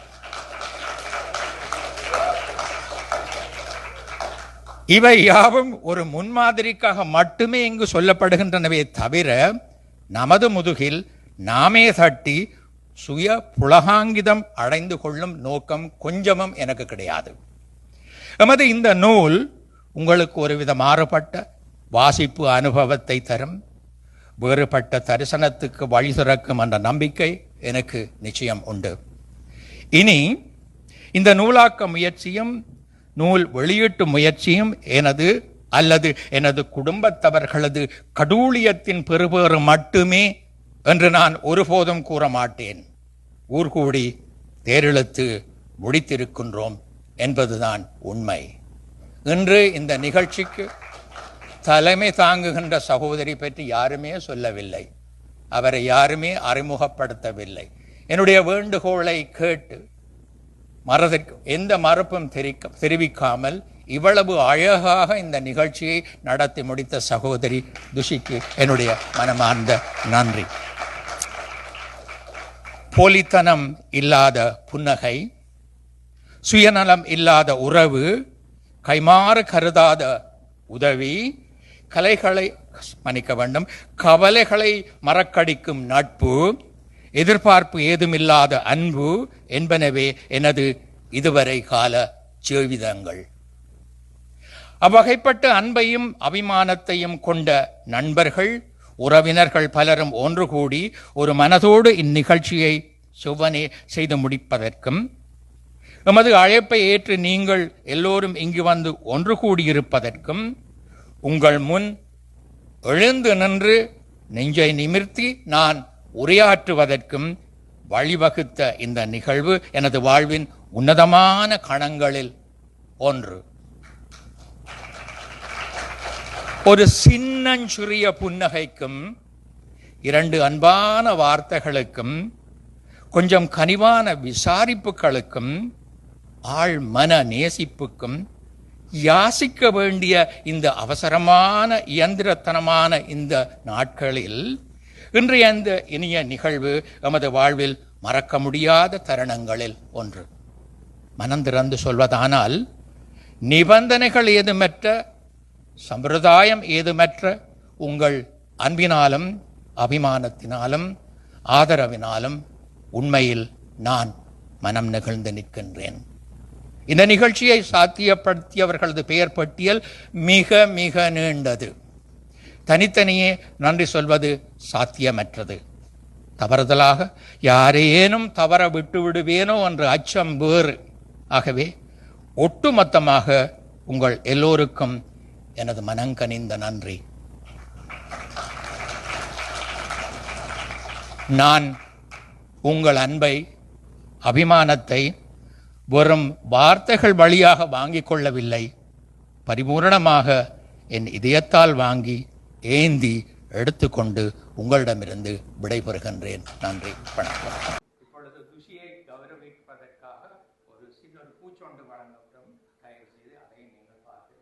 இவை யாவும் ஒரு முன்மாதிரிக்காக மட்டுமே இங்கு சொல்லப்படுகின்றனவே தவிர நமது முதுகில் நாமே தட்டி சுய புலகாங்கிதம் அடைந்து கொள்ளும் நோக்கம் கொஞ்சமும் எனக்கு கிடையாது. எமது இந்த நூல் உங்களுக்கு ஒருவித மாறுபட்ட வாசிப்பு அனுபவத்தை தரும். வேறுபட்ட தரிசனத்துக்கு வழி திறக்கும் என்ற நம்பிக்கை எனக்கு நிச்சயம் உண்டு. இனி இந்த நூலாக்க முயற்சியும் நூல் வெளியீட்டு முயற்சியும் எனது குடும்பத்தவர்களது கடூழியத்தின் பெறுபேறு மட்டுமே என்று நான் ஒருபோதும் கூற மாட்டேன். ஊர்கூடி தேரெழுத்து முடித்திருக்கின்றோம் என்பதுதான் உண்மை. இன்று இந்த நிகழ்ச்சிக்கு தலைமை தாங்குகின்ற சகோதரி பற்றி யாருமே சொல்லவில்லை, அவரை யாருமே அறிமுகப்படுத்தவில்லை. என்னுடைய வேண்டுகோளை கேட்டு எந்த மறுப்பும் தெரிவிக்காமல் இவ்வளவு அழகாக இந்த நிகழ்ச்சியை நடத்தி முடித்த சகோதரி துஷிக்கு என்னுடைய மனமார்ந்த நன்றி. போலித்தனம் இல்லாத புன்னகை, சுயநலம் இல்லாத உறவு, கைமாறு கருதாத உதவி, கவலைகளை மறக்கடிக்கும் நட்பு, எதிர்பார்ப்பு ஏதுமில்லாத அன்பு என்பனவே எனது இதுவரை கால ஜீவிதங்கள். அவ்வகைப்பட்ட அன்பையும் அபிமானத்தையும் கொண்ட நண்பர்கள், உறவினர்கள் பலரும் ஒன்று கூடி ஒரு மனதோடு இந்நிகழ்ச்சியை சுவனே செய்து முடிப்பதற்கும், எமது அழைப்பை ஏற்று நீங்கள் எல்லோரும் இங்கு வந்து ஒன்று கூடியிருப்பதற்கும், உங்கள் முன் எழுந்து நின்று நெஞ்சை நிமிர்த்தி நான் உரையாற்றுவதற்கும் வழிவகுத்த இந்த நிகழ்வு எனது வாழ்வின் உன்னதமான கணங்களில் ஒன்று. ஒரு சின்னஞ்சிறிய புன்னகைக்கும், 2 அன்பான வார்த்தைகளுக்கும், கொஞ்சம் கனிவான விசாரிப்புகளுக்கும், ஆழ் மன நேசிப்புக்கும், யாசிக்க வேண்டிய இந்த அவசரமான இயந்திரத்தனமான இந்த நாட்களில் இன்றைய இந்த இனிய நிகழ்வு எமது வாழ்வில் மறக்க முடியாத தருணங்களில் ஒன்று. மனம் திறந்து சொல்வதானால், நிபந்தனைகள் ஏதுமற்ற, சம்பிரதாயம் ஏதுமற்ற உங்கள் அன்பினாலும் அபிமானத்தினாலும் ஆதரவினாலும் உண்மையில் நான் மனம் நெகிழ்ந்து நிற்கின்றேன். இந்த நிகழ்ச்சியை சாத்தியப்படுத்தியவர்களது பெயர் பட்டியல் மிக மிக நீண்டது. தனித்தனியே நன்றி சொல்வது சாத்தியமற்றது. தவறுதலாக யாரேனும் தவற விட்டு விடுவேனோ என்ற அச்சம் வேறு. ஆகவே ஒட்டுமொத்தமாக உங்கள் எல்லோருக்கும் எனது மனங்கனிந்த நன்றி. நான் உங்கள் அன்பை, அபிமானத்தை வெறும் வார்த்தைகள் வழியாக வாங்கிக் கொள்ளவில்லை, பரிபூரணமாக என் இதயத்தால் வாங்கி ஏந்தி எடுத்துக்கொண்டு உங்களிடமிருந்து விடைபெறுகின்றேன். நன்றி, வணக்கம். இப்பொழுது துஷியை கௌரவிப்பதற்காக ஒரு சின்ன பூச்சொண்டு வழங்கப்படும். தயவு செய்து அதை நீங்கள் பார்த்து.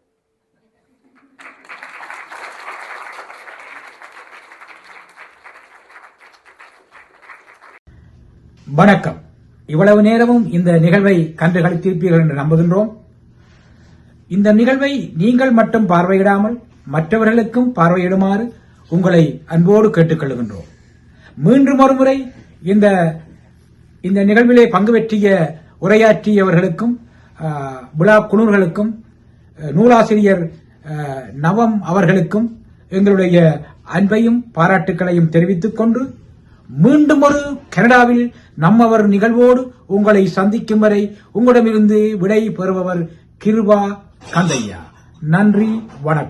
வணக்கம். இவ்வளவு நேரமும் இந்த நிகழ்வை கண்டுகளித்திருப்பீர்கள் என்று நம்புகின்றோம். இந்த நிகழ்வை நீங்கள் மட்டும் பார்வையிடாமல் மற்றவர்களுக்கும் பார்வையிடுமாறு உங்களை அன்போடு கேட்டுக்கொள்கின்றோம். மீண்டும் ஒருமுறை இந்த நிகழ்விலே பங்கு பெற்றிய உரையாற்றியவர்களுக்கும் விழா குழுர்களுக்கும் நூலாசிரியர் நவம் அவர்களுக்கும் எங்களுடைய அன்பையும் பாராட்டுக்களையும் தெரிவித்துக் கொண்டு மீண்டும் ஒரு கனடாவில் நம்மவர் நிகழ்வோடு உங்களை சந்திக்கும் வரை உங்களிடமிருந்து விடை பெறுபவர் கிருபா கந்தையா. நன்றி, வணக்கம்.